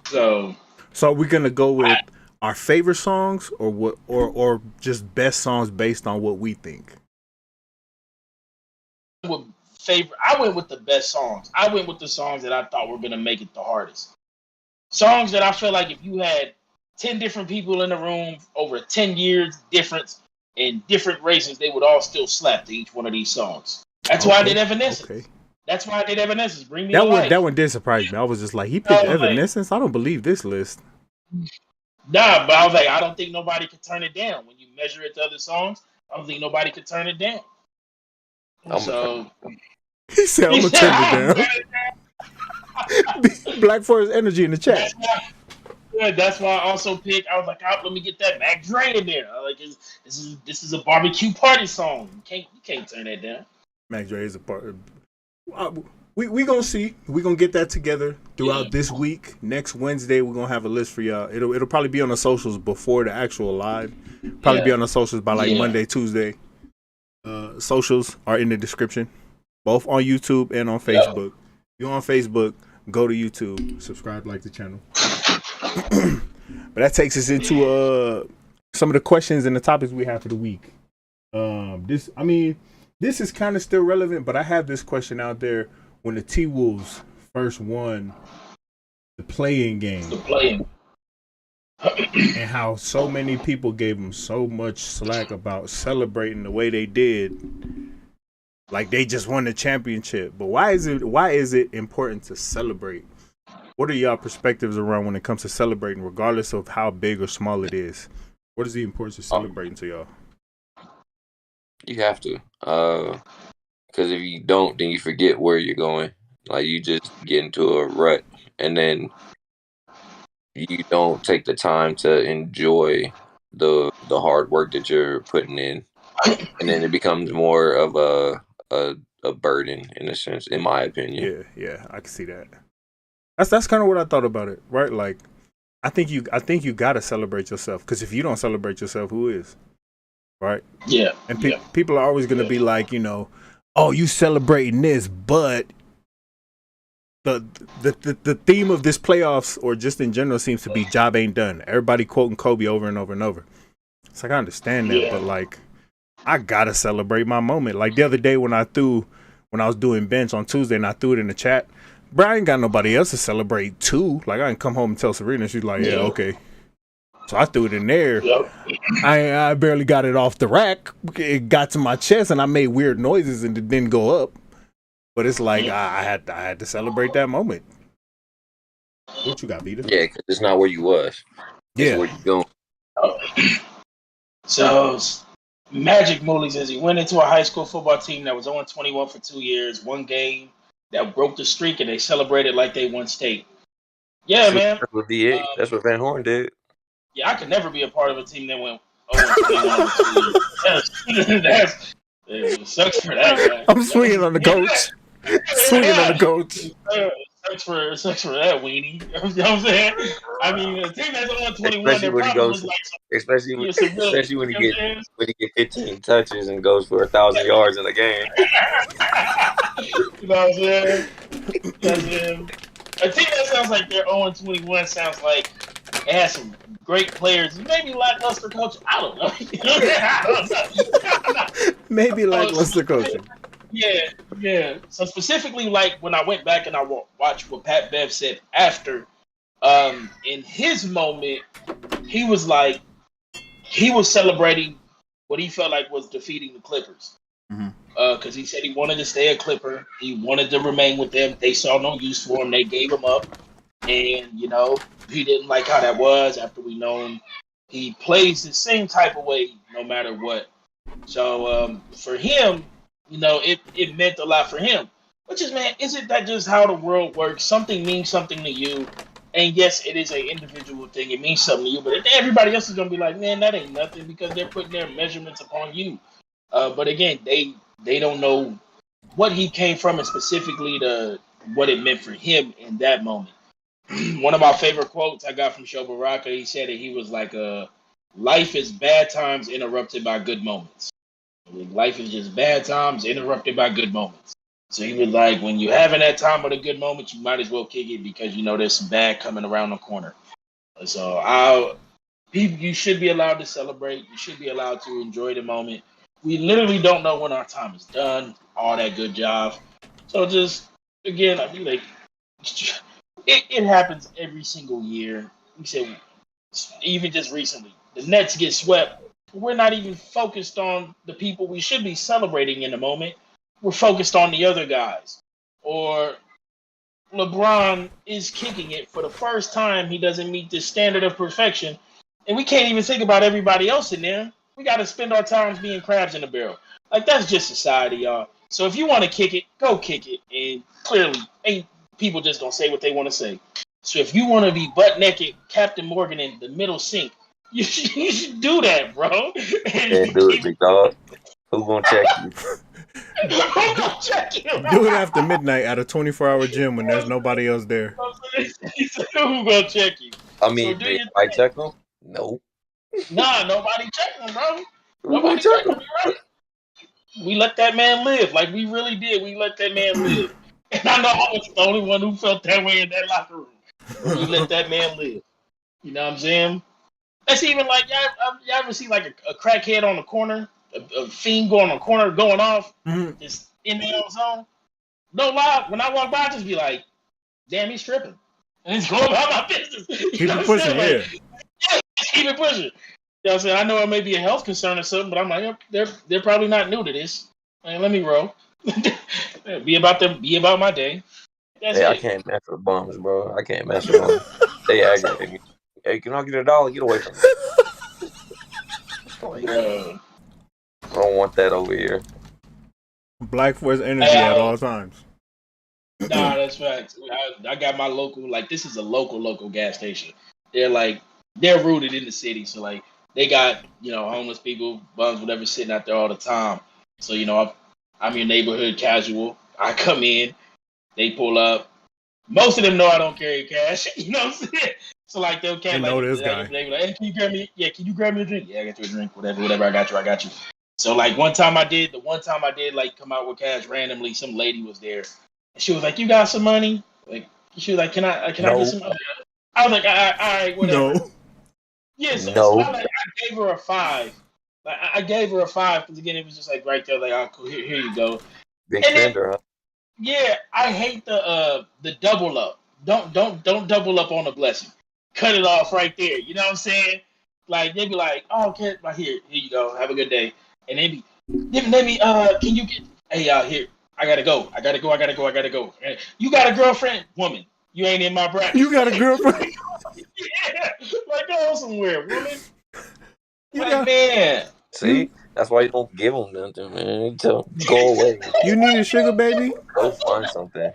So are we gonna go with our favorite songs or what, or just best songs based on what we think? I went with the best songs. I went with the songs that I thought were gonna make it the hardest. Songs that I feel like if you had 10 different people in the room over 10 years difference in different races, they would all still slap to each one of these songs. That's why I did Evanescence. Okay. That's why I did Evanescence. Bring me to life. That one did surprise me. I was just like, he picked Evanescence? I don't believe this list. Nah, but I was like, I don't think nobody could turn it down. When you measure it to other songs, I don't think nobody could turn it down. So he said, I'm going to turn it down. Black Forest Energy in the chat. That's why I also picked. I was like, let me get that Mac Dre in there. Like, this is a barbecue party song. You can't turn that down. Mac Dre is a part. We gonna see. We gonna get that together throughout this week. Next Wednesday, we're gonna have a list for y'all. It'll probably be on the socials before the actual live. Probably be on the socials by like Monday, Tuesday. Socials are in the description, both on YouTube and on Facebook. If you're on Facebook, go to YouTube, subscribe, like the channel. But that takes us into some of the questions and the topics we have for the week. This is kind of still relevant, but I have this question out there. When the T-Wolves first won the play-in game, and how so many people gave them so much slack about celebrating the way they did, like they just won the championship. But why is it important to celebrate? What are y'all perspectives around when it comes to celebrating, regardless of how big or small it is? What is the importance of celebrating to y'all? You have to, because if you don't, then you forget where you're going. Like you just get into a rut, and then you don't take the time to enjoy the hard work that you're putting in, and then it becomes more of a burden in a sense, in my opinion. Yeah, I can see that. That's kind of what I thought about it, right? Like, I think you gotta celebrate yourself, because if you don't celebrate yourself, who is? Right? Yeah. And people are always gonna be like, oh, you celebrating this, but the theme of this playoffs, or just in general, seems to be job ain't done. Everybody quoting Kobe over and over and over. It's like, I understand that, but like, I gotta celebrate my moment. Like the other day when I was doing bench on Tuesday and I threw it in the chat, bro, I ain't got nobody else to celebrate too. Like, I didn't come home and tell Serena. She's like, yeah, okay. So I threw it in there. Yep. I barely got it off the rack. It got to my chest and I made weird noises and it didn't go up. But it's like, I had to celebrate that moment. What you got, Vita? Yeah, because it's not where you was. It's where you going. So Magic Mooley says he went into a high school football team that was 0-21 for 2 years, one game that broke the streak, and they celebrated like they won state. Yeah, man. That's what VA. That's what Van Horn did. Yeah, I could never be a part of a team that went 0-21 for 2 years. It sucks for that guy. I'm swinging on the coach. Swinging on the coach. Sucks for that weenie. You know what I'm saying? I mean, a team that's 0-21, especially when he goes, especially when he get 15 touches and goes for 1,000 yards in a game. You know what I'm saying? A team that sounds like they're 0-21 sounds like it has some great players. Maybe lackluster coaching. I don't know. I don't know. Maybe lackluster coaching. Yeah. So specifically, like when I went back and I watched what Pat Bev said after, in his moment, he was celebrating what he felt like was defeating the Clippers. Because he said he wanted to stay a Clipper. He wanted to remain with them. They saw no use for him. They gave him up. And, he didn't like how that was after we known he plays the same type of way no matter what. So for him, it meant a lot for him. Which is, man, isn't that just how the world works? Something means something to you. And yes, it is an individual thing. It means something to you. But everybody else is going to be like, man, that ain't nothing because they're putting their measurements upon you. But again, they don't know what he came from and specifically what it meant for him in that moment. One of my favorite quotes I got from Sho Baraka, he said that he was like, life is bad times interrupted by good moments. Life is just bad times interrupted by good moments. So he was like, when you're having that time of the good moments, you might as well kick it because there's some bad coming around the corner. So you should be allowed to celebrate. You should be allowed to enjoy the moment. We literally don't know when our time is done. All that good job. So just, again, I feel like it happens every single year. We said, even just recently, the Nets get swept. We're not even focused on the people we should be celebrating in the moment. We're focused on the other guys. Or LeBron is kicking it for the first time. He doesn't meet the standard of perfection. And we can't even think about everybody else in there. We got to spend our time being crabs in the barrel. Like, that's just society, y'all. So if you want to kick it, go kick it. And clearly, ain't people just going to say what they want to say. So if you want to be butt naked, Captain Morgan in the middle sink, you should do that, bro. And do it, big dog. Who gonna check you? Do it after midnight at a 24-hour gym when there's nobody else there. Who gonna check you? I mean, So I check them? No. Nah, nobody checking him, bro. Nobody checking him. Right? We let that man live. Like, we really did. We let that man live. And I know I was the only one who felt that way in that locker room. We let that man live. You know what I'm saying? That's even like, y'all ever see like a crackhead on the corner? A fiend going on the corner, going off, just in the own zone? No lie. When I walk by, I just be like, damn, he's tripping. And it's going about my business. Keep it pushing, yeah. Keep it pushing. You know what I'm saying? I know it may be a health concern or something, but I'm like, they're probably not new to this. Man, let me roll. Be about my day. That's it. I can't mess with bums, bro. I can't mess with them. They aggravate me. Hey, can I get $1? Get away from me. I don't want that over here. Black Force energy at all times. Nah, that's facts. I got my local, like, this is a local gas station. They're rooted in the city, so like they got, homeless people, bums, whatever, sitting out there all the time. So, I'm your neighborhood casual. I come in, they pull up. Most of them know I don't carry cash. You know what I'm saying? So like they'll carry. They know this guy. They be like, hey, can you grab me a drink? Yeah, I got you a drink. Whatever. I got you. So like one time I did like come out with cash randomly. Some lady was there, and she was like, "You got some money?" Like she was like, "Can I get some money?" I was like, "All right, whatever." No. Yes. Yeah, so I gave her a $5. Like I gave her a $5 because again it was just like right there, like, "Oh, cool, here you go." Big spender, huh? Yeah, I hate the double up. Don't double up on the blessing. Cut it off right there. You know what I'm saying? Like they be like, "Oh, okay, right here you go. Have a good day." And they be, can you get? Hey, here. I gotta go. And you got a girlfriend, woman? You ain't in my bracket. You got a girlfriend? Yeah, like go somewhere, woman. Man. See, that's why you don't give them nothing, man. You tell them, go away. You need a sugar baby? Go find something.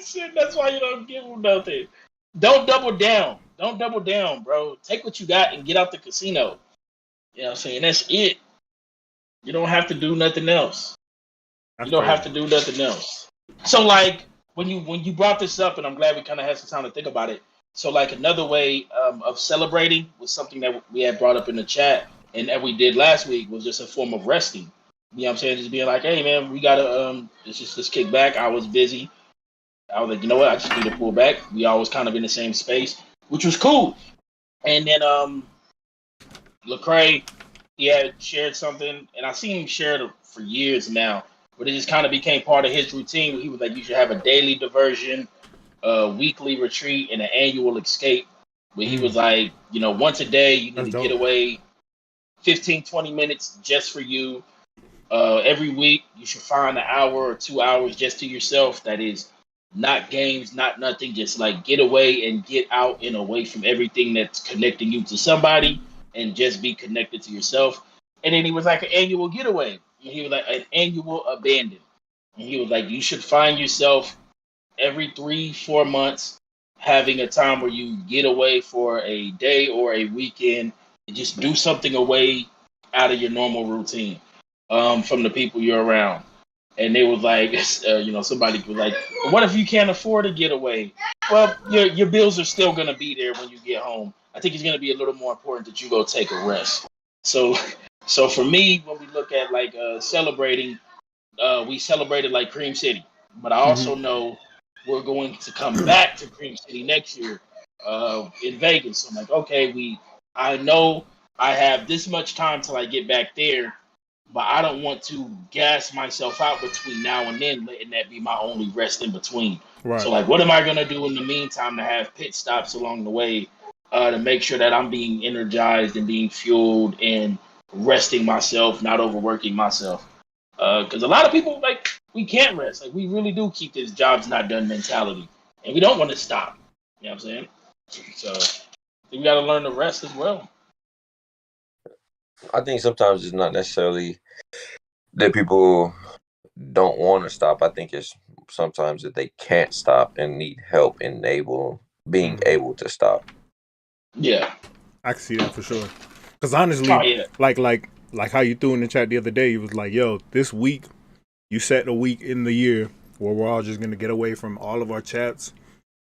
Shit, that's why you don't give them nothing. Don't double down. Don't double down, bro. Take what you got and get out the casino. You know what I'm saying? That's it. You don't have to do nothing else. Have to do nothing else. So, like, when you brought this up, and I'm glad we kind of had some time to think about it. So, like, another way of celebrating was something that we had brought up in the chat, and that we did last week was just a form of resting. You know what I'm saying? Just being like, hey, man, we got to just kick back. I was busy. I was like, you know what? I just need to pull back. We always kind of in the same space, which was cool. And then Lecrae, he had shared something, and I seen him share it for years now, but it just kind of became part of his routine. He was like, you should have a daily diversion, a weekly retreat, and an annual escape. Where he was like, once a day, you need That's to get dope. away 15, 20 minutes just for you. Every week, you should find an hour or 2 hours just to yourself. That is not games, not nothing. Just like get away and get out and away from everything that's connecting you to somebody and just be connected to yourself. And then he was like an annual getaway. And he was like an annual abandon. And he was like, you should find yourself every 3, 4 months having a time where you get away for a day or a weekend and just do something away out of your normal routine from the people you're around. And they was like, somebody was like, what if you can't afford a getaway? Well, your bills are still going to be there when you get home. I think it's going to be a little more important that you go take a rest. So, so for me, when we look at like celebrating, we celebrated like Cream City, but I also know we're going to come back to Cream City next year in Vegas. So I'm like, okay, I know I have this much time till I get back there, but I don't want to gas myself out between now and then, letting that be my only rest in between. So Right. like, what am I gonna do in the meantime to have pit stops along the way to make sure that I'm being energized and being fueled and resting myself, not overworking myself. Because a lot of people like we can't rest. Like we really do keep this job's not done mentality, and we don't want to stop. You know what I'm saying? So we got to learn to rest as well. I think sometimes it's not necessarily that people don't want to stop. I think it's sometimes that they can't stop and need help in being able to stop. Yeah, I can see that for sure. Because honestly, oh yeah, like how you threw in the chat the other day, you was like, yo, this week, you set a week in the year where we're all just going to get away from all of our chats.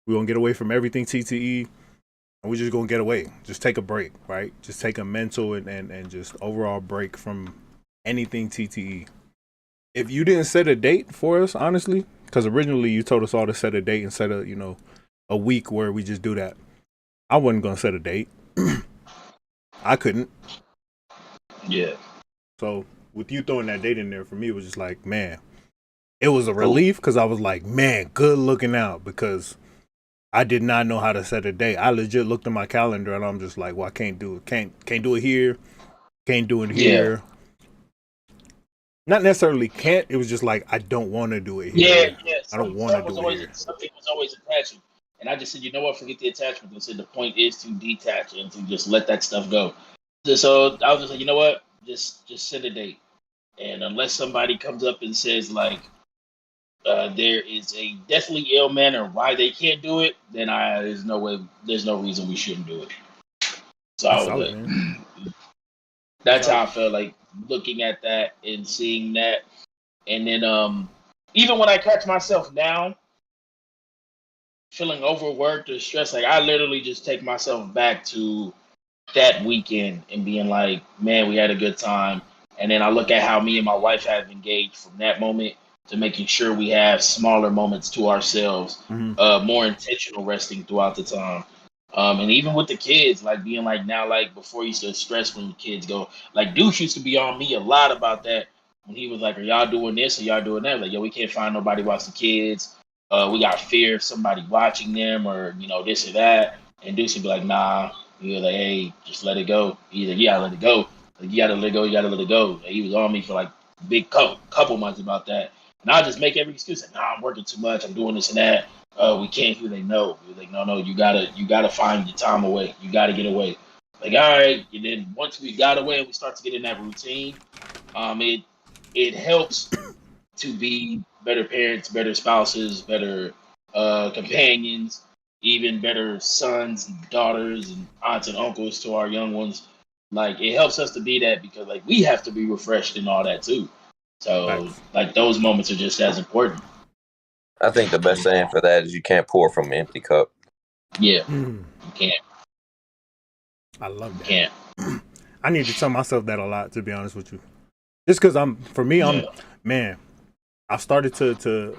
We're going to get away from everything TTE. And we're just going to get away. Just take a break, right? Just take a mental and just overall break from anything TTE. If you didn't set a date for us, honestly, because originally you told us all to set a date and set a week where we just do that. I wasn't going to set a date. I couldn't. yeah. So with you throwing that date in there, for me, it was just like, man, it was a relief because I was like, man, good looking out, because I did not know how to set a date. I legit looked at my calendar and I'm just like, well, I can't do it. Can't do it here. Can't do it here. Not necessarily can't. It was just like, I don't want to do it here. Yeah. I don't want to do it here. Something was always attaching, and I just said, you know what? Forget the attachment. I said the point is to detach and to just let that stuff go. So I was just like, you know what? Just set a date, and unless somebody comes up and says like there is a deathly ill manner why they can't do it, then there's no reason we shouldn't do it. So I was solid, like, that's how I felt like looking at that and seeing that, and then even when I catch myself now feeling overworked or stressed, like I literally just take myself back to that weekend and being like, man, we had a good time. And then I look at how me and my wife have engaged from that moment to making sure we have smaller moments to ourselves, more intentional resting throughout the time. And even with the kids, like being like now, like before you used to stress when the kids go, like Deuce used to be on me a lot about that when he was like, are y'all doing this or y'all doing that? Like, yo, we can't find nobody watch the kids. We got fear of somebody watching them or, this or that. And Deuce would be like, nah. He was like, hey, just let it go. He's like, yeah, let it go. Like, you gotta let it go, you gotta let it go. And he was on me for like a big couple months about that. And I just make every excuse, like, nah, I'm working too much, I'm doing this and that. We can't hear they know. He was like, no, you gotta find your time away. You gotta get away. Like, all right. And then once we got away and we start to get in that routine, it helps to be better parents, better spouses, better companions, even better sons and daughters and aunts and uncles to our young ones. Like it helps us to be that because like we have to be refreshed and all that too. So like those moments are just as important. I think the best saying for that is you can't pour from an empty cup. Yeah, you can't. I love that. Can't. I need to tell myself that a lot, to be honest with you. Just because man, I've started to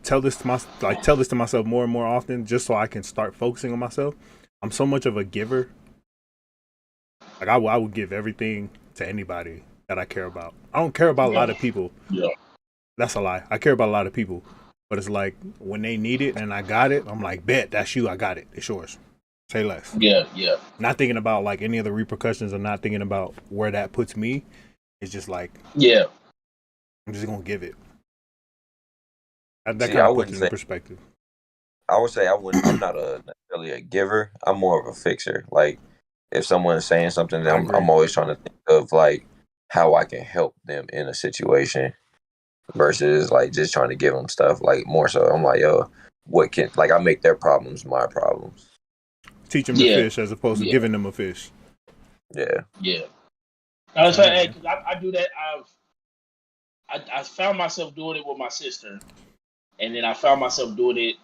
tell this to myself more and more often, just so I can start focusing on myself. I'm so much of a giver. Like I would give everything to anybody that I care about. I don't care about a lot of people. Yeah. That's a lie. I care about a lot of people, but it's like when they need it and I got it, I'm like, bet that's you. I got it. It's yours. Say less. Yeah. Not thinking about like any of the repercussions, or not thinking about where that puts me. It's just like, Yeah. I'm just gonna give it. That See, kind I of puts wouldn't it say in perspective. I would say I wouldn't. I'm not necessarily a giver. I'm more of a fixer. Like if someone's saying something, I I'm agree. I'm always trying to think of like how I can help them in a situation versus like just trying to give them stuff. Like more so, I'm like, yo, what can like I make their problems my problems. Teach them to Yeah. fish as opposed to Yeah. giving them a fish. Yeah. Yeah. I was Hey, saying, hey, man. because I do that. I found myself doing it with my sister, and then I found myself doing it.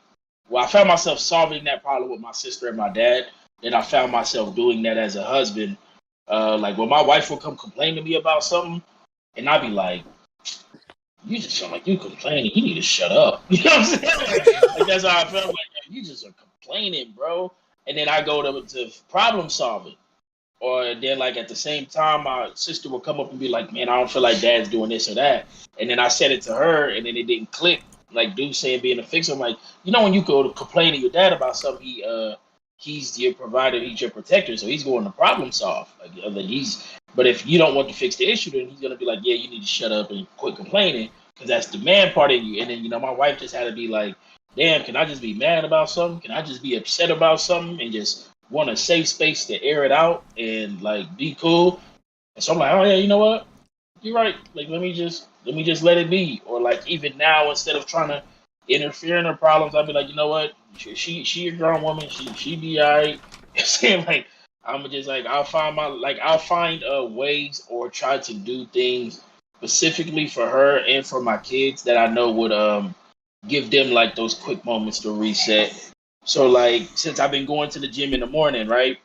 Well, I found myself solving that problem with my sister and my dad. Then I found myself doing that as a husband. Like when my wife would come complain to me about something, and I'd be like, "You just sound like you complaining. You need to shut up." You know what I'm saying? Like that's how I felt. Like you just are complaining, bro. And then I go to problem solving. Or then, like at the same time, my sister would come up and be like, "Man, I don't feel like Dad's doing this or that," and then I said it to her, and then it didn't click. Like dude saying being a fixer, I'm like, when you go to complain to your dad about something, he's your provider, he's your protector, so he's going to problem solve. Like but if you don't want to fix the issue, then he's gonna be like, "Yeah, you need to shut up and quit complaining," because that's the man part of you. And then my wife just had to be like, "Damn, can I just be mad about something? Can I just be upset about something and just want a safe space to air it out and like be cool?" And so I'm like, "Oh yeah, you know what? You're right. Like let me just let it be." Or like even now, instead of trying to interfere in her problems, I'd be like, "You know what? She a grown woman. She be alright." Saying like I'm just like I'll find ways or try to do things specifically for her and for my kids that I know would give them like those quick moments to reset. So like since I've been going to the gym in the morning, right?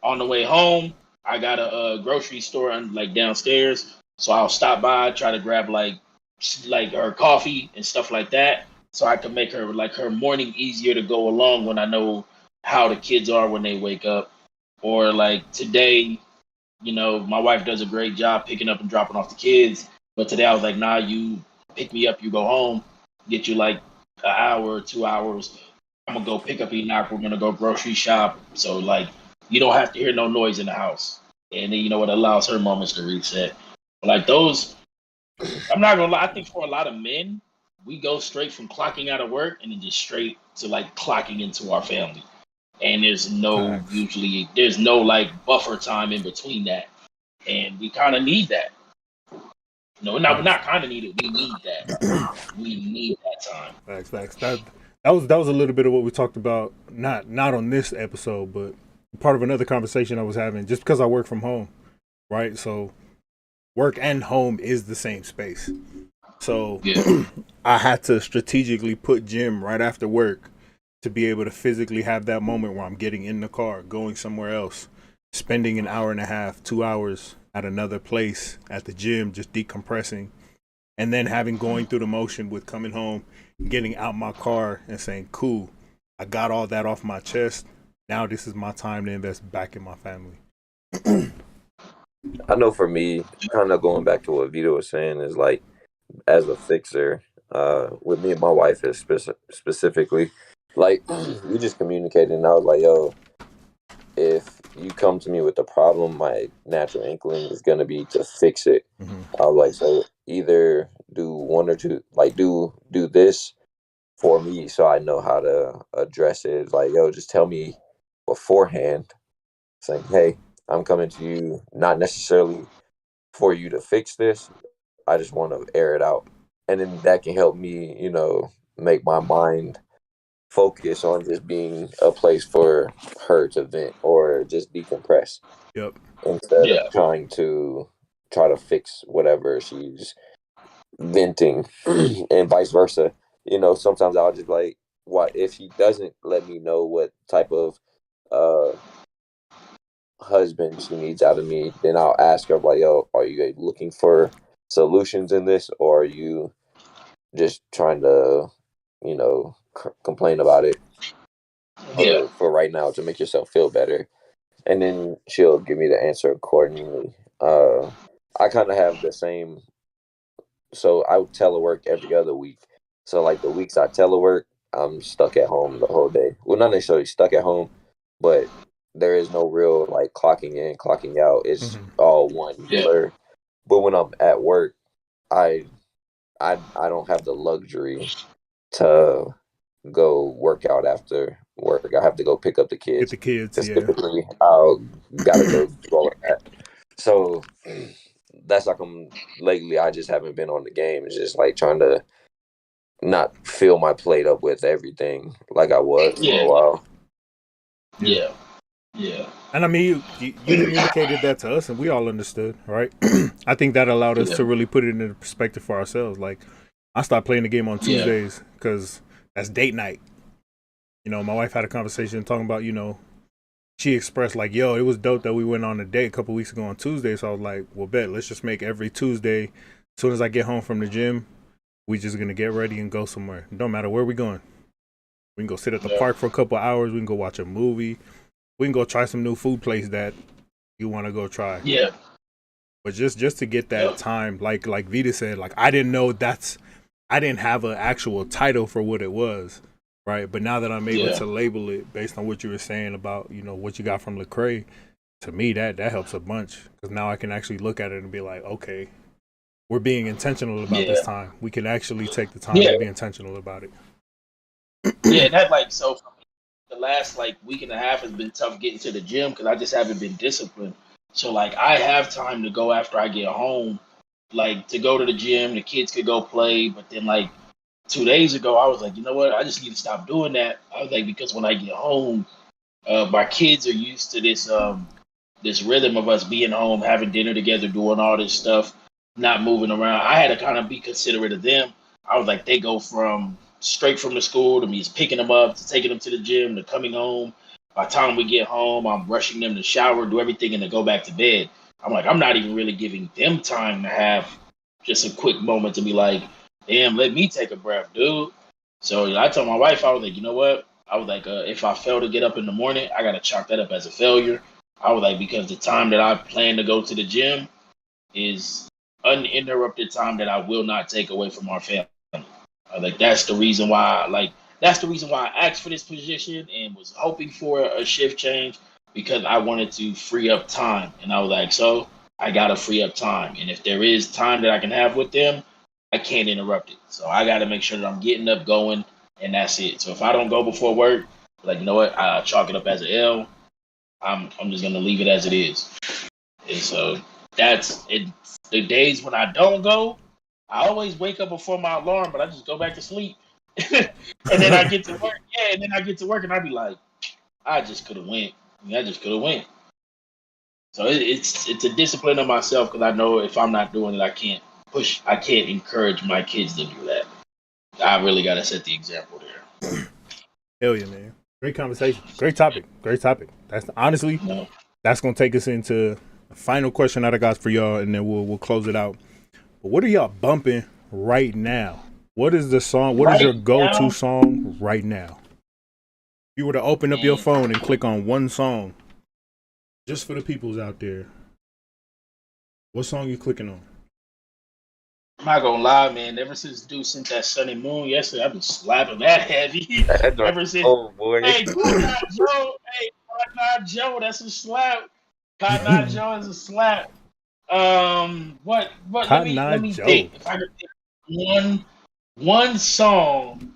On the way home, I got a grocery store like downstairs, so I'll stop by, try to grab like her coffee and stuff like that, so I can make her morning easier to go along when I know how the kids are when they wake up. Or like today, my wife does a great job picking up and dropping off the kids, but today I was like, nah, you pick me up, you go home, get you like an hour or 2 hours. I'm gonna go pick up Enoch. We're gonna go grocery shop. So like you don't have to hear no noise in the house. And then it allows her moments to reset. Like those, I'm not gonna lie, I think for a lot of men, we go straight from clocking out of work and then just straight to like clocking into our family. And Facts. there's no like buffer time in between that. And we kinda need that. No, we're Facts. not kinda need it, we need that. We need that time. Facts. That was a little bit of what we talked about. Not on this episode, but part of another conversation I was having. Just because I work from home, right? So work and home is the same space. So Yeah. I had to strategically put gym right after work to be able to physically have that moment where I'm getting in the car, going somewhere else, spending an hour and a half, 2 hours at another place at the gym, just decompressing, and then having going through the motion with coming home, getting out my car and saying, "Cool, I got all that off my chest. Now this is my time to invest back in my family." I know for me, kind of going back to what Vito was saying is like as a fixer, with me and my wife is specifically, like we just communicated, and I was like, "Yo, if you come to me with a problem, my natural inkling is gonna be to fix it." Mm-hmm. I was like, "So either do one or two, like do this for me, so I know how to address it. It's like, yo, just tell me beforehand, saying, hey, I'm coming to you, not necessarily for you to fix this. I just want to air it out, and then that can help me, make my mind focus on just being a place for her to vent or just decompress Yep. instead of Yeah. try to fix whatever she's venting and vice versa. Sometimes I'll just like, what if she doesn't let me know what type of uh husband she needs out of me, then I'll ask her like, yo, are you looking for solutions in this, or are you just trying to complain about it? for right now to make yourself feel better. And then she'll give me the answer accordingly. I kind of have the same. So I would telework every other week. So like the weeks I telework, I'm stuck at home the whole day. Well, not necessarily stuck at home, but there is no real like clocking in, clocking out. It's all one blur. But when I'm at work, I I don't have the luxury to go work out after work. I have to go pick up the Get kids. the kids, Because yeah. typically I'll gotta go do all of that. So that's like lately I just haven't been on the game. It's just like trying to not fill my plate up with everything like I was for a while. Yeah. And I mean, you communicated that to us, and we all understood, right? I think that allowed us to really put it into perspective for ourselves. Like, I stopped playing the game on Tuesdays because that's date night. You know, my wife had a conversation talking about, you know, she expressed like, yo, it was dope that we went on a date a couple weeks ago on Tuesday. So I was like, well, bet, let's just make every Tuesday, as soon as I get home from the gym, we just going to get ready and go somewhere. It don't matter where we going. We can go sit at the park for a couple hours. We can go watch a movie. We can go try some new food place that you want to go try. Yeah. But just to get that time, like Vita said, like I didn't know I didn't have an actual title for what it was, right? But now that I'm able to label it based on what you were saying about, you know, what you got from Lecrae, to me that helps a bunch because now I can actually look at it and be like, okay, we're being intentional about this time. We can actually take the time to be intentional about it. That like so. The last like week and a half has been tough getting to the gym because I just haven't been disciplined. So like I have time to go after I get home, like to go to the gym. The kids could go play, but then like 2 days ago, I was like, you know what? I just need to stop doing that. I was like, because when I get home, my kids are used to this rhythm of us being home, having dinner together, doing all this stuff, not moving around. I had to kind of be considerate of them. I was like, they go from straight from the school to me just picking them up, to taking them to the gym, to coming home. By the time we get home, I'm rushing them to shower, do everything, and to go back to bed. I'm like, I'm not even really giving them time to have just a quick moment to be like, damn, let me take a breath, dude. So I told my wife, I was like, you know what? I was like, if I fail to get up in the morning, I got to chalk that up as a failure. I was like, because the time that I plan to go to the gym is uninterrupted time that I will not take away from our family. Like that's the reason why, I asked for this position and was hoping for a shift change because I wanted to free up time. And I was like, so I gotta free up time. And if there is time that I can have with them, I can't interrupt it. So I gotta make sure that I'm getting up, going, and that's it. So if I don't go before work, like you know what, I chalk it up as an L. I'm just gonna leave it as it is. And so that's it. The days when I don't go, I always wake up before my alarm, but I just go back to sleep. And then I get to work. Yeah, and then I get to work and I be like, I just could have went. I just could have went. So it's a discipline of myself because I know if I'm not doing it, I can't encourage my kids to do that. I really got to set the example there. Hell yeah, man. Great conversation. Great topic. That's honestly, that's going to take us into the final question that I got for y'all, and then we'll close it out. But what are y'all bumping right now? What is the song? What is your go-to song right now? If you were to open up your phone and click on one song, just for the peoples out there, what song you clicking on? I'm not gonna lie, man. Ever since Dude sent that Sunny Moon yesterday, I've been slapping that heavy. Ever since, oh boy, hey, Cotton Eye Joe, Joe, that's a slap. Cotton Eye Joe is a slap. What? Let me think. If I could think one song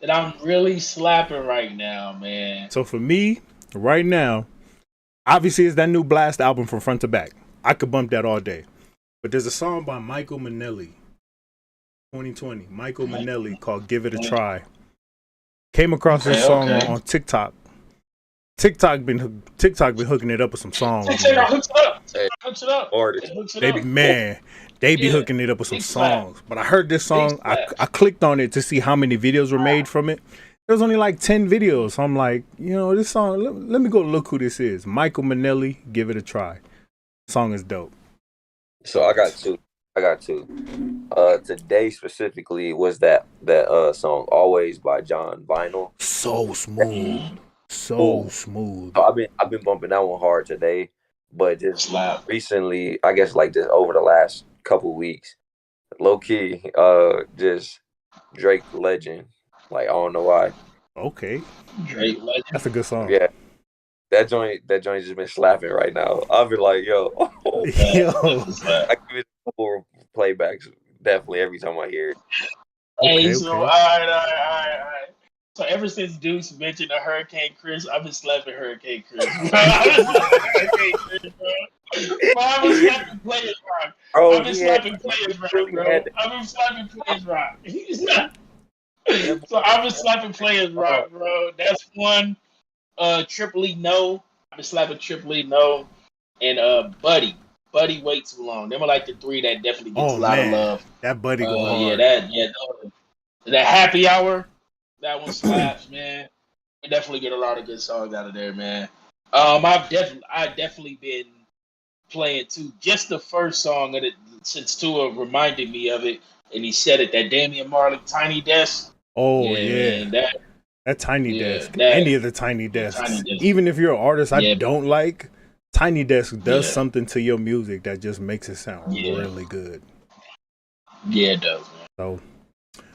that I'm really slapping right now, man. So for me, right now, obviously it's that new Blast album from front to back. I could bump that all day. But there's a song by Michael Manelli, 2020. Michael Manelli called "Give It a Try." Came across this song on TikTok. TikTok been hooking it up with some songs. TikTok hooks it up. They be hooking it up with some songs. But I heard this song. I clicked on it to see how many videos were made from it. There was only like 10 videos. So I'm like, you know, this song. Let me go look who this is. Michael Manelli, "Give It a Try." Song is dope. So I got two. Today specifically was that song "Always" by John Vinyl. So smooth. So Ooh. smooth. So I've been bumping that one hard today, but just Slap. recently, I guess like this over the last couple weeks, low key, just Drake Legend. Like I don't know why. Okay, Drake Legend. that's a good song. Yeah, that joint just been slapping right now. I'll be like, yo, Yo, I give it a couple playbacks definitely every time I hear it. Hey, okay, so okay. all right, all right, all right, all right. So ever since Deuce mentioned the Hurricane Chris, I've been slapping Hurricane Chris. Bro. I've been slapping Hurricane Chris, bro. I've been slapping Players Rock. Bro, I've been he had slapping Players Rock, really bro. had I've been slapping Players Rock. that. So I've been slapping Players Oh, Rock, bro. That's one. Triple E No. I've been slapping Triple E No. And Buddy. Buddy way too long. Them are like the three that definitely gets Oh a lot of man, love. that buddy go Yeah, hard. that happy hour. That one slaps, man. We definitely get a lot of good songs out of there, man. I definitely been playing too. Just the first song of it, since Tua reminded me of it, and he said it. That Damian Marley Tiny Desk. Oh Yeah, yeah, man. that Tiny Yeah, Desk. that Any of the Tiny Tiny Desks. Desk. Even if you're an artist I Yeah, don't like, Tiny Desk does yeah, something to your music that just makes it sound yeah, really good. yeah. It does, man. So,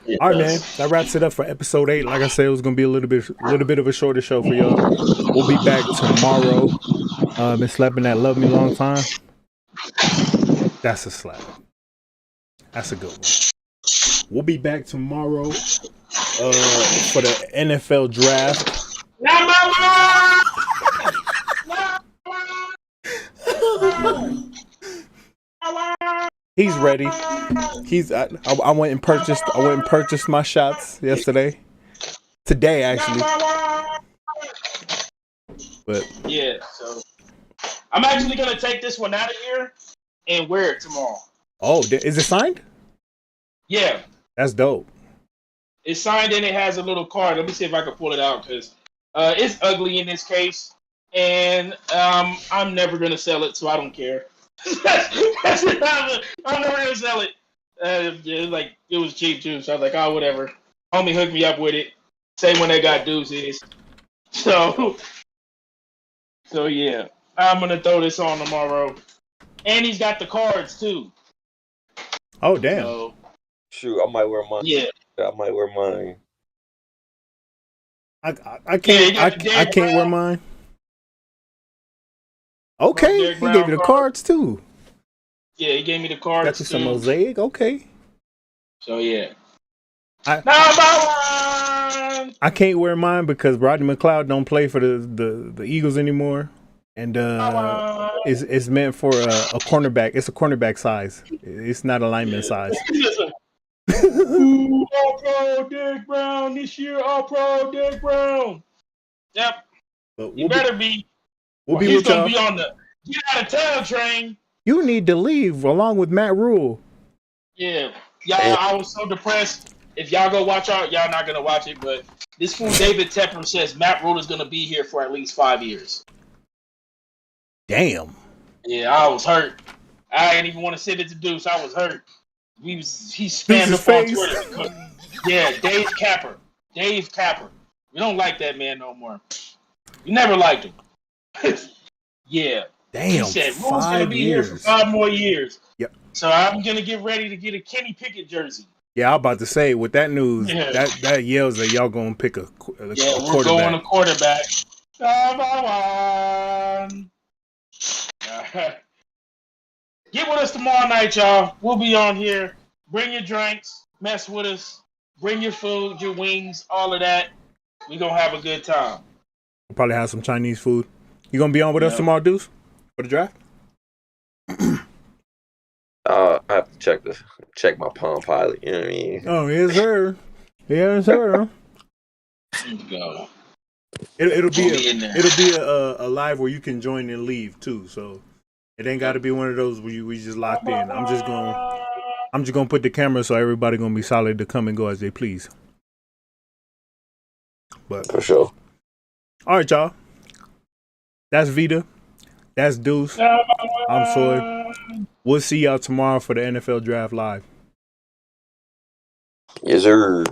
It all right, man, does. that wraps it up for episode 8. Like I said, it was gonna be a little bit of a shorter show for y'all. We'll be back tomorrow. Been slapping that "Love Me Long Time." That's a slap. That's a good one. We'll be back tomorrow for the NFL draft. Number one. He's ready. I went and purchased my shots yesterday. Today actually. But Yeah, so I'm actually gonna take this one out of here and wear it tomorrow. oh, is it signed? Yeah, That's dope. it's signed and it has a little card. Let me see if I can pull it out because it's ugly in this case, and I'm never gonna sell it, so I don't care. That's it. I'm never gonna sell it. Like it was cheap too, so I was like, oh, whatever. Homie hooked me up with it. Same one they got deuces. So, so yeah, I'm gonna throw this on tomorrow, and he's got the cards too. Oh damn. So shoot, I might wear mine. yeah, I might wear mine. I can't I can't wear mine. Okay, Derek he Brown gave you the card. cards too. Yeah, he gave me the cards Got you some too. mosaic. Okay. So yeah. I Number one. I can't wear mine because Rodney McLeod don't play for the Eagles anymore, and it's meant for a cornerback. It's a cornerback size. It's not a lineman size. Ooh, All Pro Derek Brown this year. All Pro Derek Brown. Yep. But You better be. we'll Or be he's with gonna y'all. be on the get out of town train. You need to leave along with Matt Rule. Yeah. Y'all, I was so depressed. If y'all go watch out, y'all not gonna watch it, but this fool David Tepper says Matt Rule is gonna be here for at least 5 years. Damn. Yeah, I was hurt. I didn't even want to send it to Deuce. I was hurt. He spammed Deuce's up on face. Twitter. Yeah, Dave Capper. Dave Capper. We don't like that man no more. We never liked him. Yeah. Damn. He said Rule's gonna be here for 5 more years. Yep. So I'm gonna get ready to get a Kenny Pickett jersey. Yeah, I'm about to say with that news, Yeah. that yells that y'all gonna pick a Yeah, we're quarterback. going to quarterback. Number one. Get with us tomorrow night, y'all. We'll be on here. Bring your drinks. Mess with us. Bring your food, your wings, all of that. We gonna have a good time. We'll probably have some Chinese food. You gonna be on with us tomorrow, Deuce, for the draft? I have to check my Palm Pilot. You know what I mean? Oh yes, sir. Yes, sir. Go. It'll be in there. a live where you can join and leave too. So it ain't got to be one of those where we just locked in. I'm just gonna put the camera so everybody gonna be solid to come and go as they please. But For sure. all right, y'all. That's Vita. That's Deuce. I'm Soy. We'll see y'all tomorrow for the NFL Draft Live. Yes, sir.